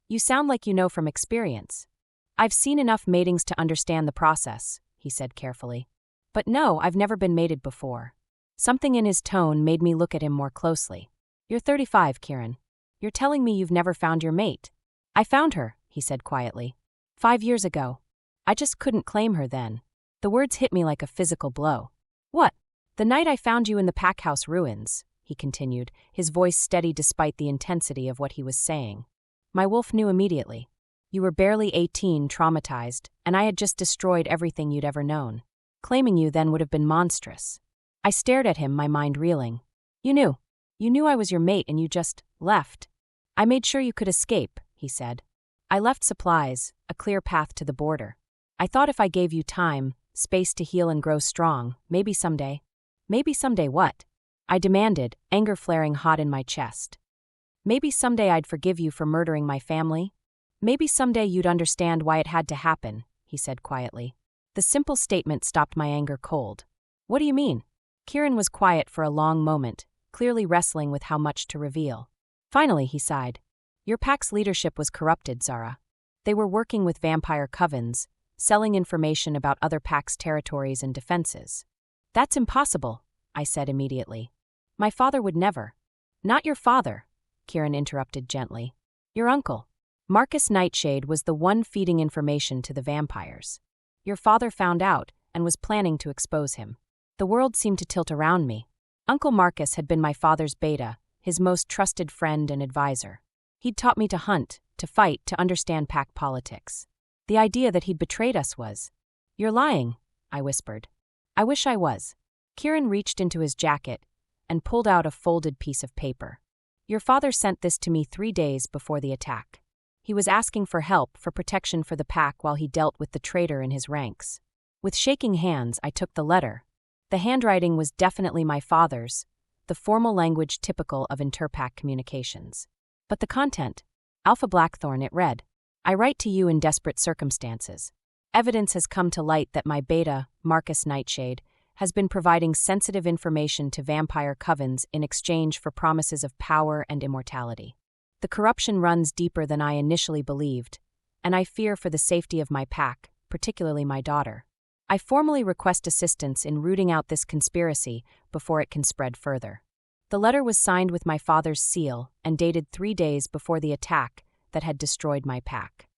You sound like you know from experience." "I've seen enough matings to understand the process," he said carefully. "But no, I've never been mated before." Something in his tone made me look at him more closely. "You're 35, Kieran. You're telling me you've never found your mate." "I found her," he said quietly. 5 years ago. I just couldn't claim her then." The words hit me like a physical blow. "What?" "The night I found you in the pack house ruins," he continued, his voice steady despite the intensity of what he was saying. "My wolf knew immediately. You were barely 18, traumatized, and I had just destroyed everything you'd ever known. Claiming you then would have been monstrous." I stared at him, my mind reeling. "You knew. You knew I was your mate and you just left." "I made sure you could escape," he said. "I left supplies, a clear path to the border. I thought if I gave you time, space to heal and grow strong, maybe someday." "Maybe someday what?" I demanded, anger flaring hot in my chest. "Maybe someday I'd forgive you for murdering my family. Maybe someday you'd understand why it had to happen," he said quietly. The simple statement stopped my anger cold. "What do you mean?" Kieran was quiet for a long moment, clearly wrestling with how much to reveal. Finally, he sighed. "Your pack's leadership was corrupted, Zara. They were working with vampire covens, selling information about other packs' territories and defenses." "That's impossible," I said immediately. "My father would never." "Not your father," Kieran interrupted gently. "Your uncle. Marcus Nightshade was the one feeding information to the vampires. Your father found out and was planning to expose him." The world seemed to tilt around me. Uncle Marcus had been my father's beta, his most trusted friend and advisor. He'd taught me to hunt, to fight, to understand pack politics. The idea that he'd betrayed us was, "You're lying," I whispered. "I wish I was." Kieran reached into his jacket and pulled out a folded piece of paper. "Your father sent this to me 3 days before the attack. He was asking for help, for protection for the pack while he dealt with the traitor in his ranks." With shaking hands, I took the letter. The handwriting was definitely my father's, the formal language typical of interpack communications. But the content, Alpha Blackthorn, it read, "I write to you in desperate circumstances. Evidence has come to light that my beta, Marcus Nightshade, has been providing sensitive information to vampire covens in exchange for promises of power and immortality. The corruption runs deeper than I initially believed, and I fear for the safety of my pack, particularly my daughter. I formally request assistance in rooting out this conspiracy before it can spread further." The letter was signed with my father's seal and dated 3 days before the attack that had destroyed my pack.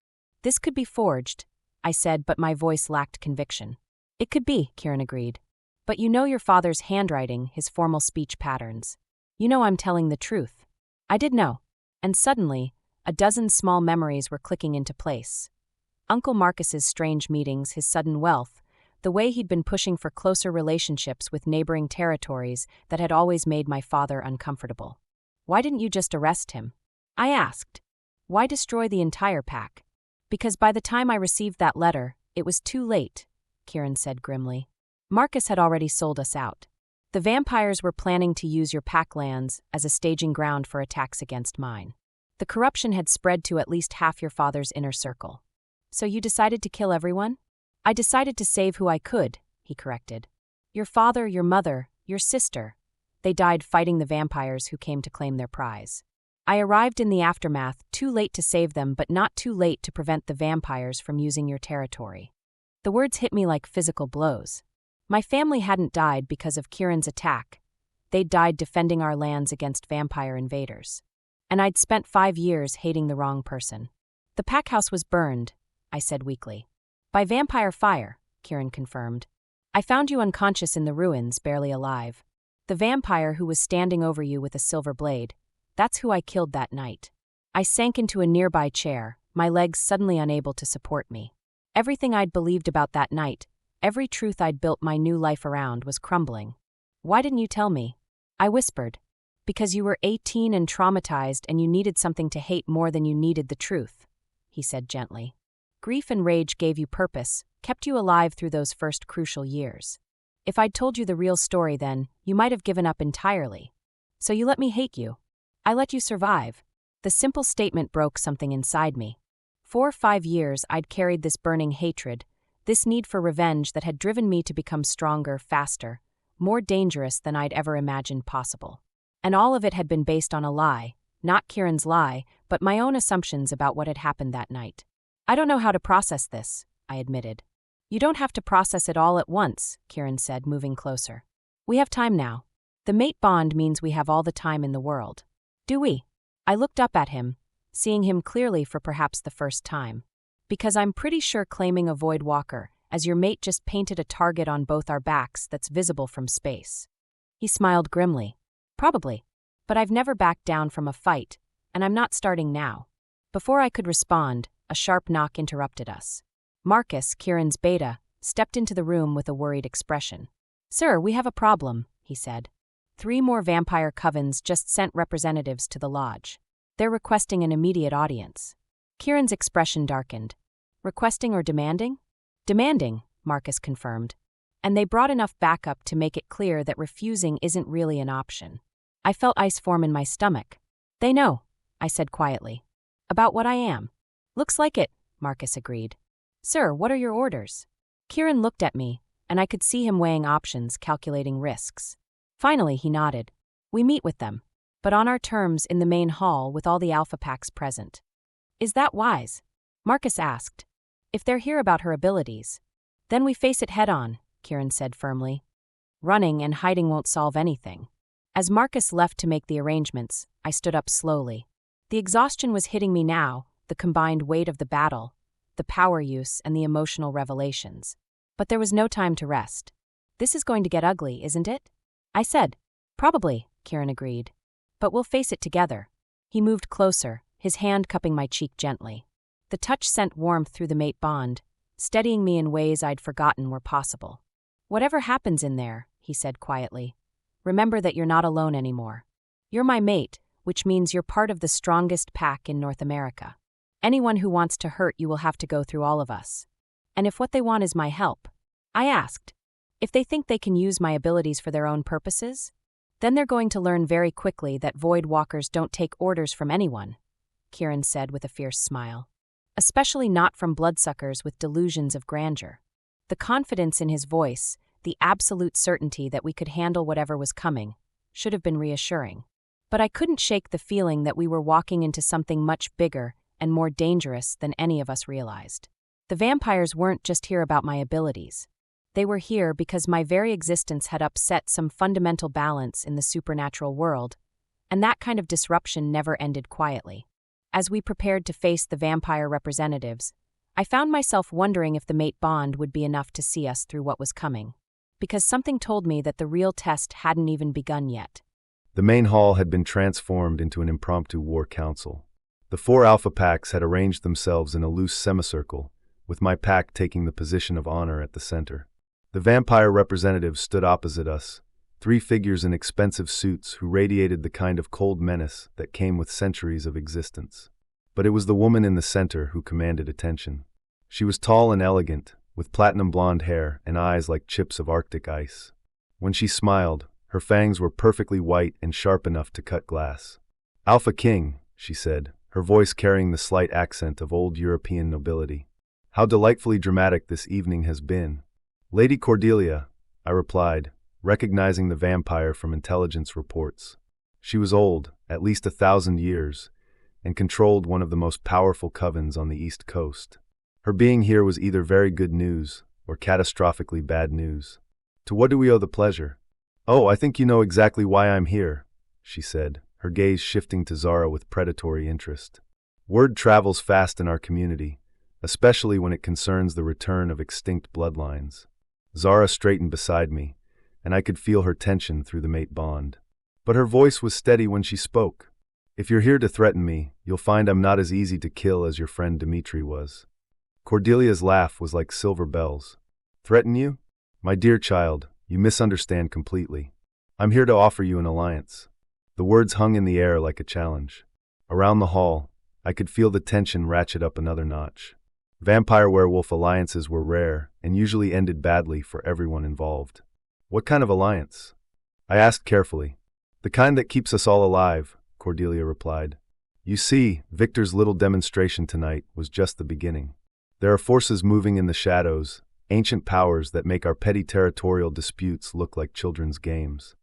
"This could be forged," I said, but my voice lacked conviction. "It could be," Kieran agreed. "But you know your father's handwriting, his formal speech patterns. You know I'm telling the truth." I did know. And suddenly, a dozen small memories were clicking into place. Uncle Marcus's strange meetings, his sudden wealth, the way he'd been pushing for closer relationships with neighboring territories that had always made my father uncomfortable. "Why didn't you just arrest him?" I asked. "Why destroy the entire pack?" "Because by the time I received that letter, it was too late," Kieran said grimly. "Marcus had already sold us out. The vampires were planning to use your pack lands as a staging ground for attacks against mine. The corruption had spread to at least half your father's inner circle. So you decided to kill everyone?" "I decided to save who I could," he corrected. "Your father, your mother, your sister. They died fighting the vampires who came to claim their prize. I arrived in the aftermath, too late to save them, but not too late to prevent the vampires from using your territory." The words hit me like physical blows. My family hadn't died because of Kieran's attack. They'd died defending our lands against vampire invaders. And I'd spent 5 years hating the wrong person. "The pack house was burned," I said weakly. "By vampire fire," Kieran confirmed. "I found you unconscious in the ruins, barely alive. The vampire who was standing over you with a silver blade, that's who I killed that night." I sank into a nearby chair, my legs suddenly unable to support me. Everything I'd believed about that night, every truth I'd built my new life around, was crumbling. "Why didn't you tell me?" I whispered. "Because you were 18 and traumatized and you needed something to hate more than you needed the truth," he said gently. "Grief and rage gave you purpose, kept you alive through those first crucial years. If I'd told you the real story then, you might have given up entirely. So you let me hate you. I let you survive." The simple statement broke something inside me. 4 or 5 years I'd carried this burning hatred, this need for revenge that had driven me to become stronger, faster, more dangerous than I'd ever imagined possible. And all of it had been based on a lie, not Kieran's lie, but my own assumptions about what had happened that night. "I don't know how to process this," I admitted. "You don't have to process it all at once," Kieran said, moving closer. "We have time now. The mate bond means we have all the time in the world." "Do we?" I looked up at him, seeing him clearly for perhaps the first time. "Because I'm pretty sure claiming a Void Walker as your mate just painted a target on both our backs that's visible from space." He smiled grimly. "Probably. But I've never backed down from a fight, and I'm not starting now." Before I could respond, a sharp knock interrupted us. Marcus, Kieran's beta, stepped into the room with a worried expression. "Sir, we have a problem," he said. 3 more vampire covens just sent representatives to the lodge. They're requesting an immediate audience." Kieran's expression darkened. "Requesting or demanding?" "Demanding," Marcus confirmed. "And they brought enough backup to make it clear that refusing isn't really an option." I felt ice form in my stomach. "They know," I said quietly. "About what I am." "Looks like it," Marcus agreed. "Sir, what are your orders?" Kieran looked at me, and I could see him weighing options, calculating risks. Finally, he nodded. "We meet with them, but on our terms in the main hall with all the Alpha Packs present." "Is that wise?" Marcus asked. "If they're here about her abilities." "Then we face it head-on," Kieran said firmly. "Running and hiding won't solve anything." As Marcus left to make the arrangements, I stood up slowly. The exhaustion was hitting me now, the combined weight of the battle, the power use, and the emotional revelations. But there was no time to rest. "This is going to get ugly, isn't it?" I said. "Probably," Kieran agreed. "But we'll face it together." He moved closer, his hand cupping my cheek gently. The touch sent warmth through the mate bond, steadying me in ways I'd forgotten were possible. "Whatever happens in there," he said quietly, "remember that you're not alone anymore. You're my mate, which means you're part of the strongest pack in North America. Anyone who wants to hurt you will have to go through all of us. And if what they want is my help," I asked, "if they think they can use my abilities for their own purposes, then they're going to learn very quickly that Void Walkers don't take orders from anyone," Kieran said with a fierce smile. "Especially not from bloodsuckers with delusions of grandeur." The confidence in his voice, the absolute certainty that we could handle whatever was coming, should have been reassuring. But I couldn't shake the feeling that we were walking into something much bigger and more dangerous than any of us realized. The vampires weren't just here about my abilities. They were here because my very existence had upset some fundamental balance in the supernatural world, and that kind of disruption never ended quietly. As we prepared to face the vampire representatives, I found myself wondering if the mate bond would be enough to see us through what was coming, because something told me that the real test hadn't even begun yet. The main hall had been transformed into an impromptu war council. The 4 alpha packs had arranged themselves in a loose semicircle, with my pack taking the position of honor at the center. The vampire representatives stood opposite us, 3 figures in expensive suits who radiated the kind of cold menace that came with centuries of existence. But it was the woman in the center who commanded attention. She was tall and elegant, with platinum blonde hair and eyes like chips of Arctic ice. When she smiled, her fangs were perfectly white and sharp enough to cut glass. "Alpha King," she said, her voice carrying the slight accent of old European nobility. "How delightfully dramatic this evening has been." "Lady Cordelia," I replied, recognizing the vampire from intelligence reports. She was old, at least 1,000 years, and controlled one of the most powerful covens on the East Coast. Her being here was either very good news or catastrophically bad news. "To what do we owe the pleasure?" "Oh, I think you know exactly why I'm here," she said, her gaze shifting to Zara with predatory interest. "Word travels fast in our community, especially when it concerns the return of extinct bloodlines." Zara straightened beside me, and I could feel her tension through the mate bond. But her voice was steady when she spoke. "If you're here to threaten me, you'll find I'm not as easy to kill as your friend Dimitri was." Cordelia's laugh was like silver bells. "Threaten you? My dear child, you misunderstand completely. I'm here to offer you an alliance." The words hung in the air like a challenge. Around the hall, I could feel the tension ratchet up another notch. Vampire-werewolf alliances were rare and usually ended badly for everyone involved. "What kind of alliance?" I asked carefully. "The kind that keeps us all alive," Cordelia replied. "You see, Victor's little demonstration tonight was just the beginning. There are forces moving in the shadows, ancient powers that make our petty territorial disputes look like children's games."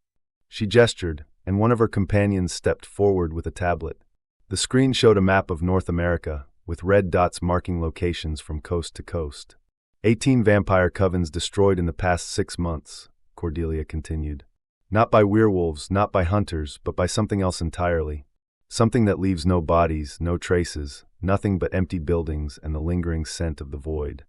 She gestured, and one of her companions stepped forward with a tablet. The screen showed a map of North America, with red dots marking locations from coast to coast. 18 vampire covens destroyed in the past 6 months, Cordelia continued. Not by werewolves, not by hunters, but by something else entirely. Something that leaves no bodies, no traces, nothing but empty buildings and the lingering scent of the void.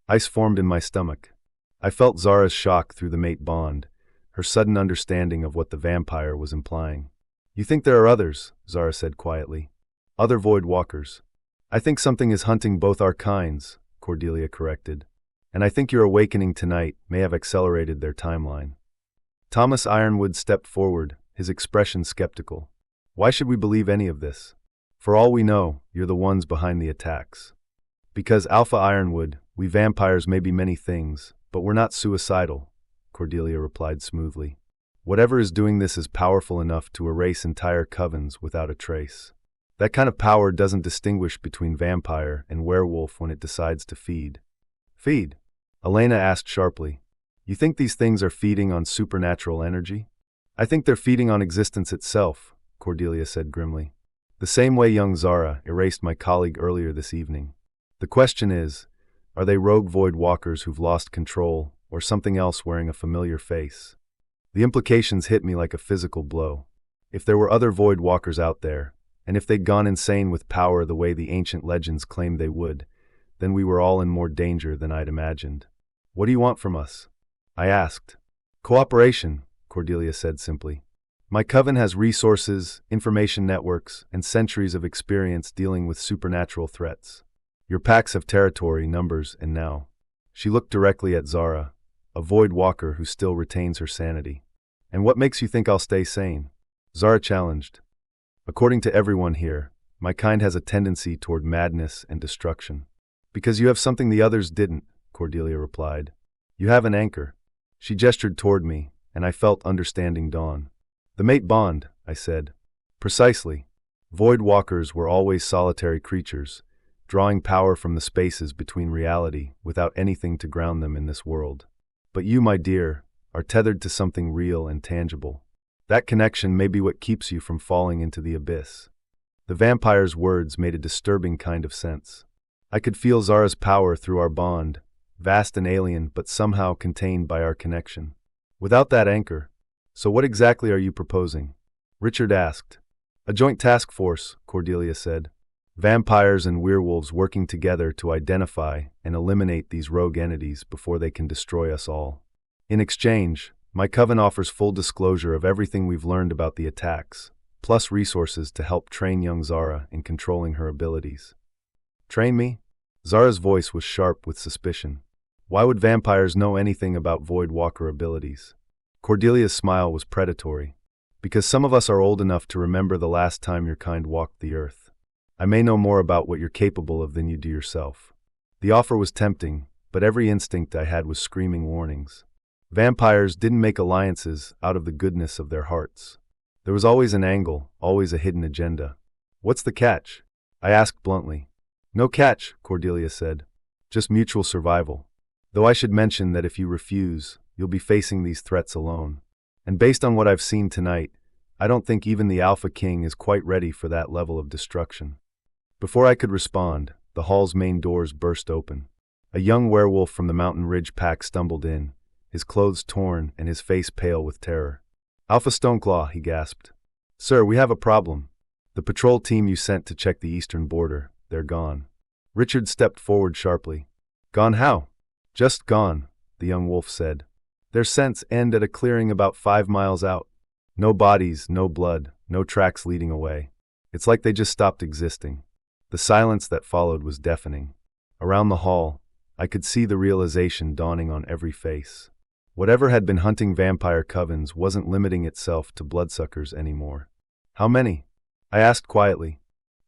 Ice formed in my stomach. I felt Zara's shock through the mate bond, her sudden understanding of what the vampire was implying. "You think there are others," Zara said quietly. "Other void walkers." "I think something is hunting both our kinds," Cordelia corrected. "And I think your awakening tonight may have accelerated their timeline." Thomas Ironwood stepped forward, his expression skeptical. "Why should we believe any of this? For all we know, you're the ones behind the attacks." "Because Alpha Ironwood, we vampires may be many things, but we're not suicidal," Cordelia replied smoothly. "Whatever is doing this is powerful enough to erase entire covens without a trace. That kind of power doesn't distinguish between vampire and werewolf when it decides to feed." "Feed?" Elena asked sharply. "You think these things are feeding on supernatural energy?" "I think they're feeding on existence itself," Cordelia said grimly. "The same way young Zara erased my colleague earlier this evening. The question is, are they rogue void walkers who've lost control, or something else wearing a familiar face?" The implications hit me like a physical blow. If there were other void walkers out there, and if they'd gone insane with power the way the ancient legends claimed they would, then we were all in more danger than I'd imagined. "What do you want from us?" I asked. "Cooperation," Cordelia said simply. My coven has resources, information networks, and centuries of experience dealing with supernatural threats. Your packs have territory, numbers, and now. She looked directly at Zara, a void walker who still retains her sanity. And what makes you think I'll stay sane? Zara challenged. According to everyone here, my kind has a tendency toward madness and destruction. Because you have something the others didn't, Cordelia replied. You have an anchor. She gestured toward me, and I felt understanding dawn. The mate bond, I said. Precisely. Void walkers were always solitary creatures, drawing power from the spaces between reality without anything to ground them in this world. But you, my dear, are tethered to something real and tangible. That connection may be what keeps you from falling into the abyss. The vampire's words made a disturbing kind of sense. I could feel Zara's power through our bond, vast and alien but somehow contained by our connection. Without that anchor, so what exactly are you proposing? Richard asked. A joint task force, Cordelia said. Vampires and werewolves working together to identify and eliminate these rogue entities before they can destroy us all. In exchange, my coven offers full disclosure of everything we've learned about the attacks, plus resources to help train young Zara in controlling her abilities. Train me? Zara's voice was sharp with suspicion. Why would vampires know anything about Void Walker abilities? Cordelia's smile was predatory. Because some of us are old enough to remember the last time your kind walked the earth. I may know more about what you're capable of than you do yourself. The offer was tempting, but every instinct I had was screaming warnings. Vampires didn't make alliances out of the goodness of their hearts. There was always an angle, always a hidden agenda. What's the catch? I asked bluntly. No catch, Cordelia said. Just mutual survival. Though I should mention that if you refuse, you'll be facing these threats alone. And based on what I've seen tonight, I don't think even the Alpha King is quite ready for that level of destruction. Before I could respond, the hall's main doors burst open. A young werewolf from the Mountain Ridge pack stumbled in, his clothes torn and his face pale with terror. Alpha Stoneclaw, he gasped. Sir, we have a problem. The patrol team you sent to check the eastern border, they're gone. Richard stepped forward sharply. Gone how? Just gone, the young wolf said. Their scents end at a clearing about 5 miles out. No bodies, no blood, no tracks leading away. It's like they just stopped existing. The silence that followed was deafening. Around the hall, I could see the realization dawning on every face. Whatever had been hunting vampire covens wasn't limiting itself to bloodsuckers anymore. How many? I asked quietly.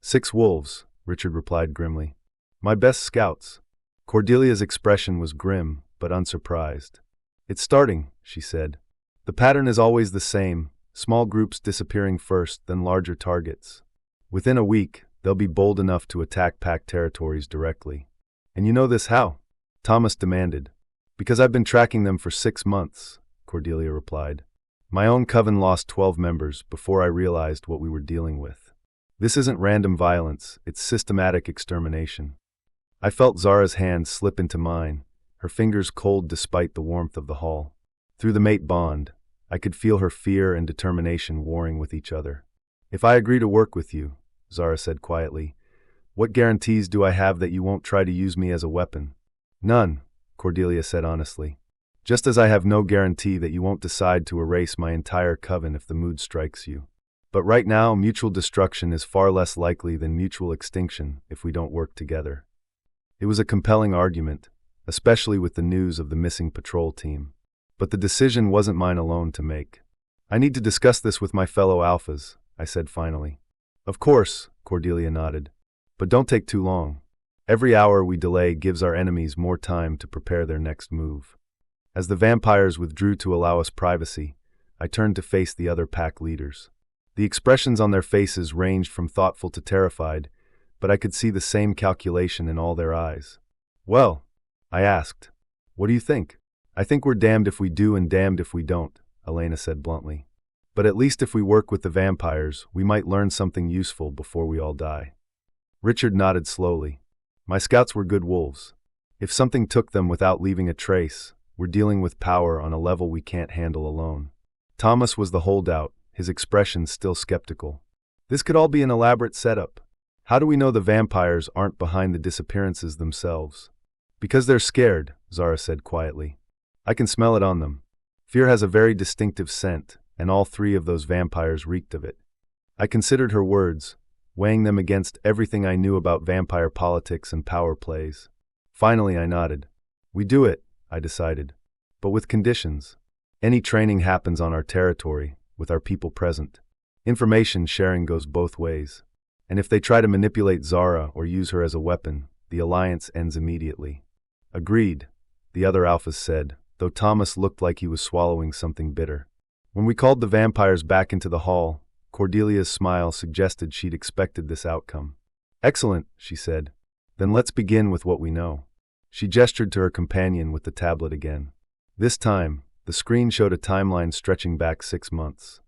6 wolves, Richard replied grimly. My best scouts. Cordelia's expression was grim, but unsurprised. It's starting, she said. The pattern is always the same, small groups disappearing first, then larger targets. Within a week, they'll be bold enough to attack pack territories directly. And you know this how? Thomas demanded. Because I've been tracking them for 6 months, Cordelia replied. My own coven lost 12 members before I realized what we were dealing with. This isn't random violence, it's systematic extermination. I felt Zara's hand slip into mine, her fingers cold despite the warmth of the hall. Through the mate bond, I could feel her fear and determination warring with each other. If I agree to work with you, Zara said quietly, what guarantees do I have that you won't try to use me as a weapon? None, Cordelia said honestly. Just as I have no guarantee that you won't decide to erase my entire coven if the mood strikes you. But right now, mutual destruction is far less likely than mutual extinction if we don't work together. It was a compelling argument, especially with the news of the missing patrol team. But the decision wasn't mine alone to make. I need to discuss this with my fellow alphas, I said finally. Of course, Cordelia nodded. But don't take too long. Every hour we delay gives our enemies more time to prepare their next move. As the vampires withdrew to allow us privacy, I turned to face the other pack leaders. The expressions on their faces ranged from thoughtful to terrified, but I could see the same calculation in all their eyes. Well, I asked, what do you think? I think we're damned if we do and damned if we don't, Elena said bluntly. But at least if we work with the vampires, we might learn something useful before we all die. Richard nodded slowly. My scouts were good wolves. If something took them without leaving a trace, we're dealing with power on a level we can't handle alone. Thomas was the holdout, his expression still skeptical. This could all be an elaborate setup. How do we know the vampires aren't behind the disappearances themselves? Because they're scared, Zara said quietly. I can smell it on them. Fear has a very distinctive scent, and all 3 of those vampires reeked of it. I considered her words, weighing them against everything I knew about vampire politics and power plays. Finally, I nodded. We do it, I decided. But with conditions. Any training happens on our territory, with our people present. Information sharing goes both ways. And if they try to manipulate Zara or use her as a weapon, the alliance ends immediately. Agreed, the other alphas said, though Thomas looked like he was swallowing something bitter. When we called the vampires back into the hall, Cordelia's smile suggested she'd expected this outcome. Excellent, she said. Then let's begin with what we know. She gestured to her companion with the tablet again. This time, the screen showed a timeline stretching back 6 months.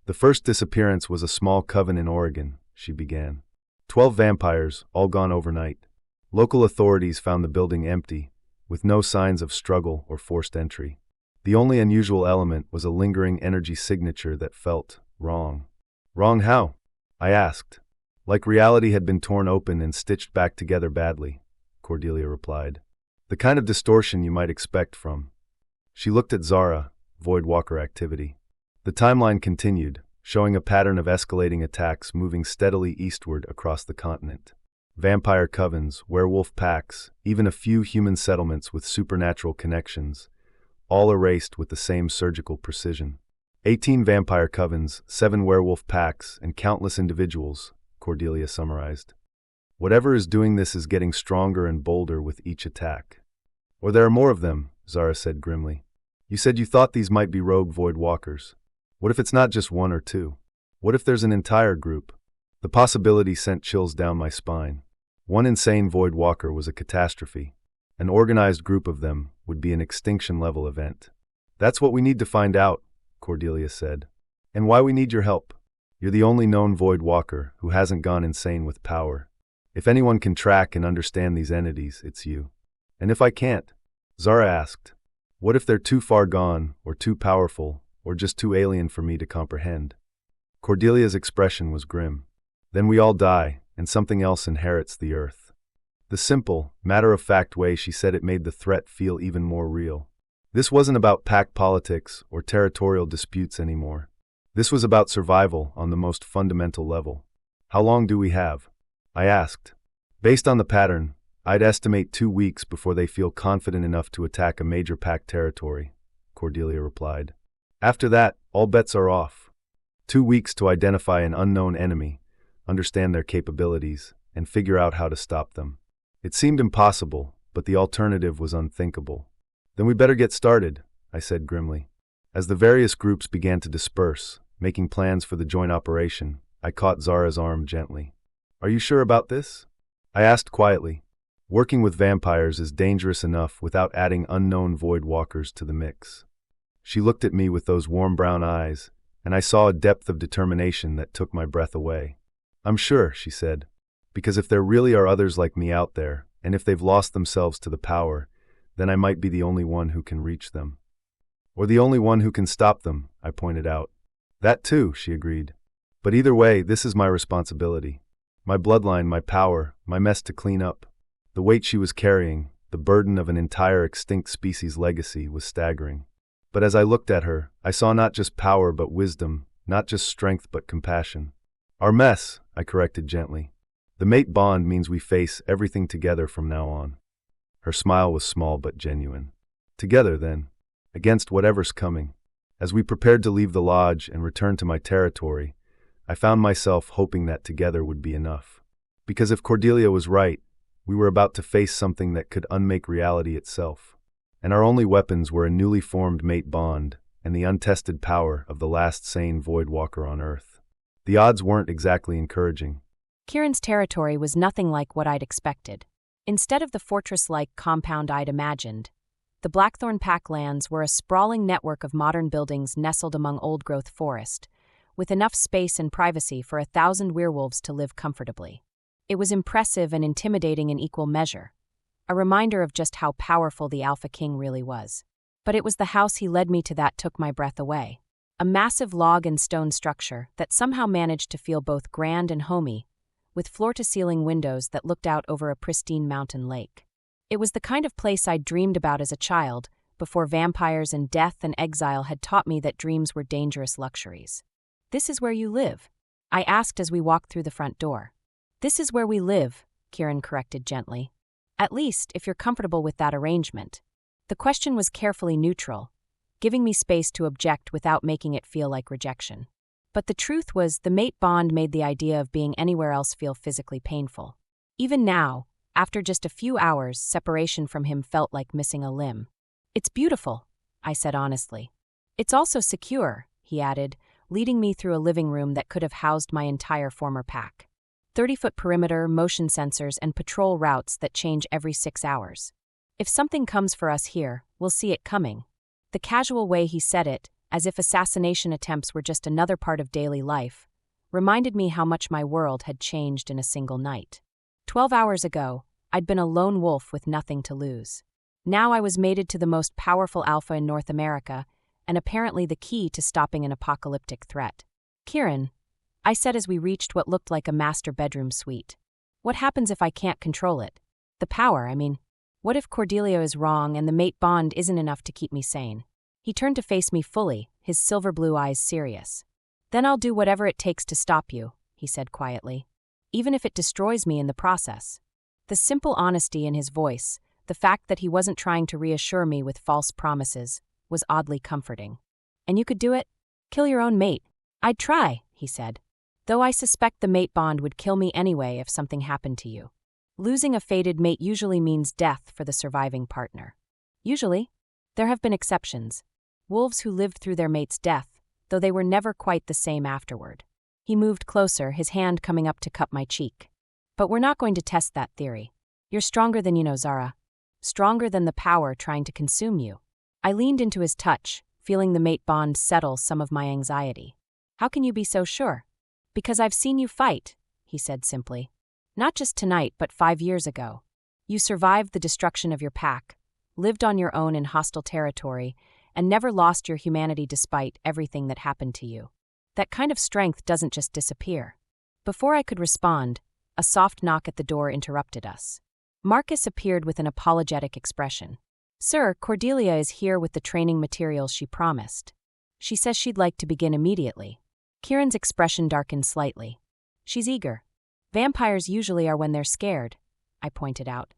The first disappearance was a small coven in Oregon, she began. 12 vampires, all gone overnight. Local authorities found the building empty, with no signs of struggle or forced entry. The only unusual element was a lingering energy signature that felt wrong. Wrong how? I asked. Like reality had been torn open and stitched back together badly, Cordelia replied. The kind of distortion you might expect from. She looked at Zara, Voidwalker activity. The timeline continued, showing a pattern of escalating attacks moving steadily eastward across the continent. Vampire covens, werewolf packs, even a few human settlements with supernatural connections, all erased with the same surgical precision. 18 vampire covens, 7 werewolf packs, and countless individuals, Cordelia summarized. Whatever is doing this is getting stronger and bolder with each attack. Or there are more of them, Zara said grimly. You said you thought these might be rogue Voidwalkers. What if it's not just 1 or 2? What if there's an entire group? The possibility sent chills down my spine. One insane Voidwalker was a catastrophe. An organized group of them would be an extinction-level event. That's what we need to find out, Cordelia said. And why we need your help. You're the only known Voidwalker who hasn't gone insane with power. If anyone can track and understand these entities, it's you. And if I can't? Zara asked. What if they're too far gone, or too powerful, or just too alien for me to comprehend? Cordelia's expression was grim. Then we all die, and something else inherits the earth. The simple, matter-of-fact way she said it made the threat feel even more real. This wasn't about pack politics or territorial disputes anymore. This was about survival on the most fundamental level. How long do we have? I asked. Based on the pattern, I'd estimate 2 weeks before they feel confident enough to attack a major pack territory, Cordelia replied. After that, all bets are off. 2 weeks to identify an unknown enemy, understand their capabilities, and figure out how to stop them. It seemed impossible, but the alternative was unthinkable. Then we better get started, I said grimly. As the various groups began to disperse, making plans for the joint operation, I caught Zara's arm gently. Are you sure about this? I asked quietly. Working with vampires is dangerous enough without adding unknown Voidwalkers to the mix. She looked at me with those warm brown eyes, and I saw a depth of determination that took my breath away. I'm sure, she said, because if there really are others like me out there, and if they've lost themselves to the power, then I might be the only one who can reach them. Or the only one who can stop them, I pointed out. That too, she agreed. But either way, this is my responsibility. My bloodline, my power, my mess to clean up. The weight she was carrying, the burden of an entire extinct species' legacy, was staggering. But as I looked at her, I saw not just power but wisdom, not just strength but compassion. Our mess, I corrected gently. The mate bond means we face everything together from now on. Her smile was small but genuine. Together, then, against whatever's coming. As we prepared to leave the lodge and return to my territory, I found myself hoping that together would be enough. Because if Cordelia was right, we were about to face something that could unmake reality itself. And our only weapons were a newly formed mate bond and the untested power of the last sane Voidwalker on Earth. The odds weren't exactly encouraging. Kieran's territory was nothing like what I'd expected. Instead of the fortress-like compound I'd imagined, the Blackthorn Pack lands were a sprawling network of modern buildings nestled among old-growth forest, with enough space and privacy for 1,000 werewolves to live comfortably. It was impressive and intimidating in equal measure, a reminder of just how powerful the Alpha King really was. But it was the house he led me to that took my breath away. A massive log and stone structure that somehow managed to feel both grand and homey, with floor-to-ceiling windows that looked out over a pristine mountain lake. It was the kind of place I'd dreamed about as a child, before vampires and death and exile had taught me that dreams were dangerous luxuries. "This is where you live?" I asked as we walked through the front door. "This is where we live," Kieran corrected gently. "At least, if you're comfortable with that arrangement." The question was carefully neutral, giving me space to object without making it feel like rejection. But the truth was, the mate bond made the idea of being anywhere else feel physically painful. Even now, after just a few hours, separation from him felt like missing a limb. "It's beautiful," I said honestly. "It's also secure," he added, leading me through a living room that could have housed my entire former pack. 30-foot perimeter, motion sensors, and patrol routes that change every 6 hours. "If something comes for us here, we'll see it coming." The casual way he said it, as if assassination attempts were just another part of daily life, reminded me how much my world had changed in a single night. 12 hours ago, I'd been a lone wolf with nothing to lose. Now I was mated to the most powerful alpha in North America, and apparently the key to stopping an apocalyptic threat. "Kieran," I said as we reached what looked like a master bedroom suite. "What happens if I can't control it? The power, I mean. What if Cordelia is wrong and the mate bond isn't enough to keep me sane?" He turned to face me fully, his silver blue eyes serious. "Then I'll do whatever it takes to stop you," he said quietly. "Even if it destroys me in the process." The simple honesty in his voice, the fact that he wasn't trying to reassure me with false promises, was oddly comforting. "And you could do it? Kill your own mate?" "I'd try," he said. "Though I suspect the mate bond would kill me anyway if something happened to you. Losing a fated mate usually means death for the surviving partner." "Usually. There have been exceptions. Wolves who lived through their mate's death, though they were never quite the same afterward." He moved closer, his hand coming up to cup my cheek. "But we're not going to test that theory. You're stronger than you know, Zara. Stronger than the power trying to consume you." I leaned into his touch, feeling the mate bond settle some of my anxiety. "How can you be so sure?" "Because I've seen you fight," he said simply. "Not just tonight, but 5 years ago. You survived the destruction of your pack, lived on your own in hostile territory, and never lost your humanity despite everything that happened to you. That kind of strength doesn't just disappear." Before I could respond, a soft knock at the door interrupted us. Marcus appeared with an apologetic expression. "Sir, Cordelia is here with the training materials she promised. She says she'd like to begin immediately." Kieran's expression darkened slightly. "She's eager. Vampires usually are when they're scared," I pointed out.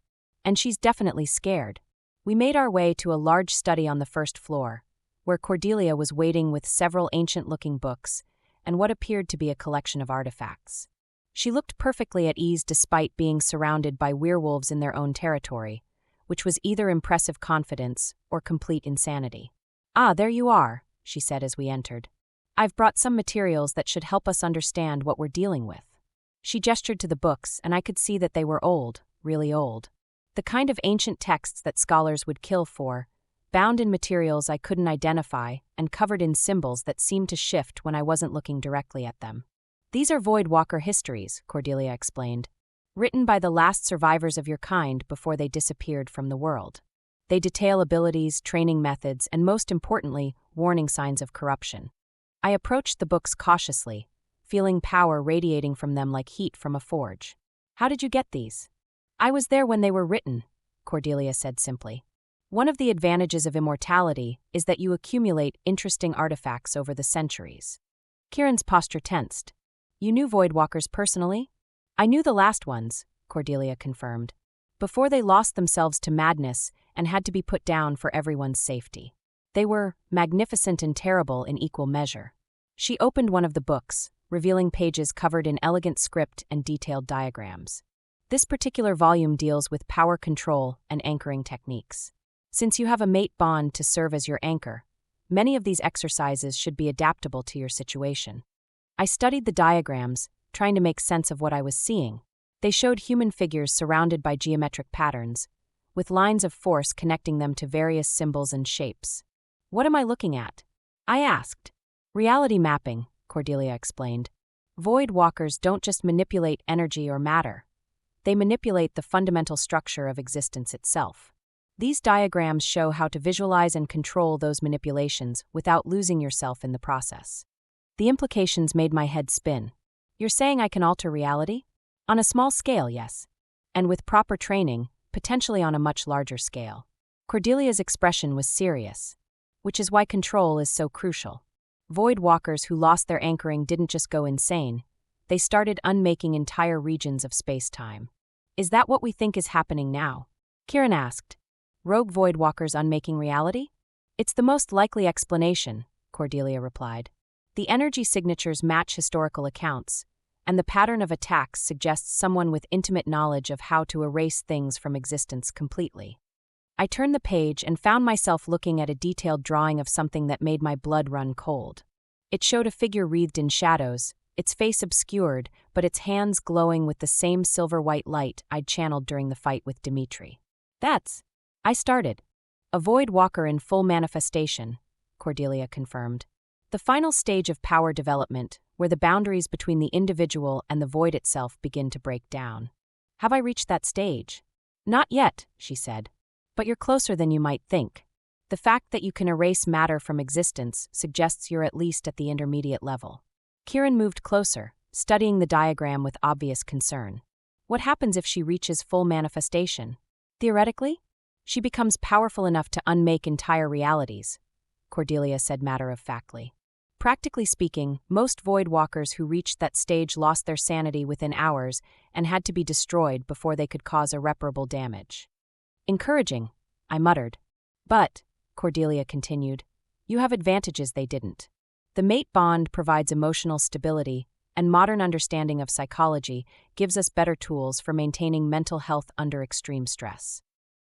"And she's definitely scared." We made our way to a large study on the first floor, where Cordelia was waiting with several ancient-looking books and what appeared to be a collection of artifacts. She looked perfectly at ease despite being surrounded by werewolves in their own territory, which was either impressive confidence or complete insanity. "Ah, there you are," she said as we entered. "I've brought some materials that should help us understand what we're dealing with." She gestured to the books, and I could see that they were old, really old. The kind of ancient texts that scholars would kill for, bound in materials I couldn't identify and covered in symbols that seemed to shift when I wasn't looking directly at them. "These are Voidwalker histories," Cordelia explained, "written by the last survivors of your kind before they disappeared from the world. They detail abilities, training methods, and most importantly, warning signs of corruption." I approached the books cautiously, feeling power radiating from them like heat from a forge. "How did you get these?" "I was there when they were written," Cordelia said simply. "One of the advantages of immortality is that you accumulate interesting artifacts over the centuries." Kieran's posture tensed. "You knew Voidwalkers personally?" "I knew the last ones," Cordelia confirmed, "before they lost themselves to madness and had to be put down for everyone's safety. They were magnificent and terrible in equal measure." She opened one of the books, revealing pages covered in elegant script and detailed diagrams. This particular volume deals with power control and anchoring techniques. Since you have a mate bond to serve as your anchor, many of these exercises should be adaptable to your situation. I studied the diagrams, trying to make sense of what I was seeing. They showed human figures surrounded by geometric patterns, with lines of force connecting them to various symbols and shapes. "What am I looking at?" I asked. "Reality mapping," Cordelia explained. "Void walkers don't just manipulate energy or matter. They manipulate the fundamental structure of existence itself. These diagrams show how to visualize and control those manipulations without losing yourself in the process." The implications made my head spin. "You're saying I can alter reality?" "On a small scale, yes. And with proper training, potentially on a much larger scale." Cordelia's expression was serious, which is why control is so crucial. Void walkers who lost their anchoring didn't just go insane, they started unmaking entire regions of space-time. Is that what we think is happening now? Kieran asked. Rogue void walkers unmaking reality? It's the most likely explanation, Cordelia replied. The energy signatures match historical accounts, and the pattern of attacks suggests someone with intimate knowledge of how to erase things from existence completely. I turned the page and found myself looking at a detailed drawing of something that made my blood run cold. It showed a figure wreathed in shadows, its face obscured, but its hands glowing with the same silver-white light I'd channeled during the fight with Dimitri. I started. A void walker in full manifestation, Cordelia confirmed. The final stage of power development, where the boundaries between the individual and the void itself begin to break down. Have I reached that stage? Not yet, she said. But you're closer than you might think. The fact that you can erase matter from existence suggests you're at least at the intermediate level. Kieran moved closer, studying the diagram with obvious concern. What happens if she reaches full manifestation? Theoretically, she becomes powerful enough to unmake entire realities, Cordelia said matter-of-factly. Practically speaking, most void walkers who reached that stage lost their sanity within hours and had to be destroyed before they could cause irreparable damage. Encouraging, I muttered. But, Cordelia continued, you have advantages they didn't. The mate bond provides emotional stability, and modern understanding of psychology gives us better tools for maintaining mental health under extreme stress.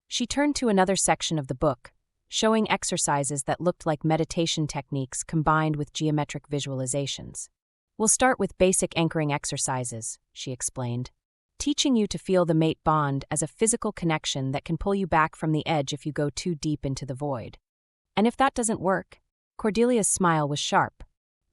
She turned to another section of the book, showing exercises that looked like meditation techniques combined with geometric visualizations. We'll start with basic anchoring exercises, she explained, teaching you to feel the mate bond as a physical connection that can pull you back from the edge if you go too deep into the void. And if that doesn't work, Cordelia's smile was sharp,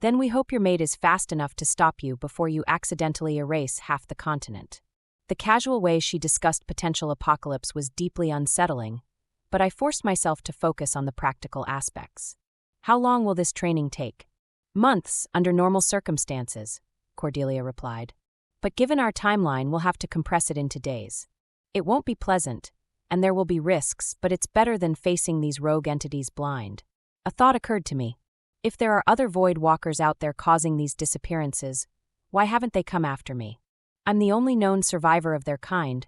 then we hope your mate is fast enough to stop you before you accidentally erase half the continent. The casual way she discussed potential apocalypse was deeply unsettling, but I forced myself to focus on the practical aspects. How long will this training take? Months, under normal circumstances, Cordelia replied. But given our timeline, we'll have to compress it into days. It won't be pleasant, and there will be risks, but it's better than facing these rogue entities blind. A thought occurred to me. If there are other void walkers out there causing these disappearances, why haven't they come after me? I'm the only known survivor of their kind.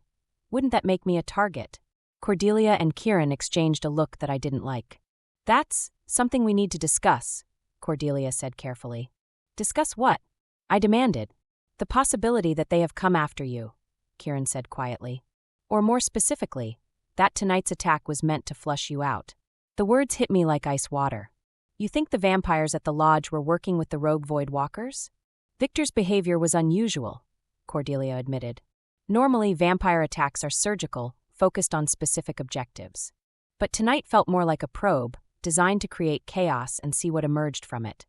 Wouldn't that make me a target? Cordelia and Kieran exchanged a look that I didn't like. That's something we need to discuss, Cordelia said carefully. Discuss what? I demanded. The possibility that they have come after you, Kieran said quietly. Or more specifically, that tonight's attack was meant to flush you out. The words hit me like ice water. You think the vampires at the lodge were working with the rogue void walkers? Victor's behavior was unusual, Cordelia admitted. Normally, vampire attacks are surgical, focused on specific objectives. But tonight felt more like a probe, designed to create chaos and see what emerged from it.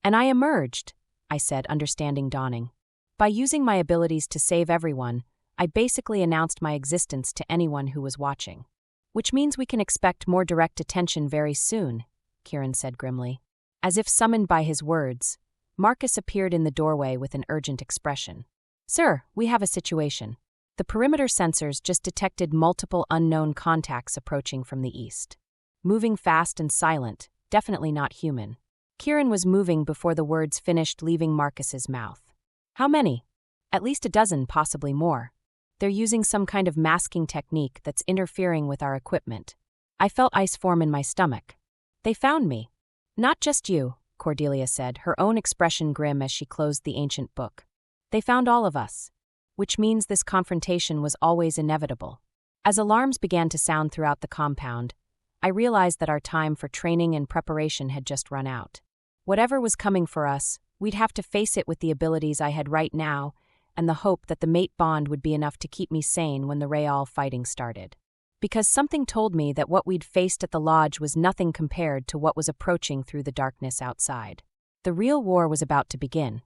And I emerged, I said, understanding dawning. By using my abilities to save everyone, I basically announced my existence to anyone who was watching. Which means we can expect more direct attention very soon, Kieran said grimly. As if summoned by his words, Marcus appeared in the doorway with an urgent expression. Sir, we have a situation. The perimeter sensors just detected multiple unknown contacts approaching from the east. Moving fast and silent, definitely not human. Kieran was moving before the words finished leaving Marcus's mouth. How many? At least a dozen, possibly more. They're using some kind of masking technique that's interfering with our equipment. I felt ice form in my stomach. They found me. Not just you, Cordelia said, her own expression grim as she closed the ancient book. They found all of us. Which means this confrontation was always inevitable. As alarms began to sound throughout the compound, I realized that our time for training and preparation had just run out. Whatever was coming for us, we'd have to face it with the abilities I had right now and the hope that the mate bond would be enough to keep me sane when the real fighting started. Because something told me that what we'd faced at the lodge was nothing compared to what was approaching through the darkness outside. The real war was about to begin.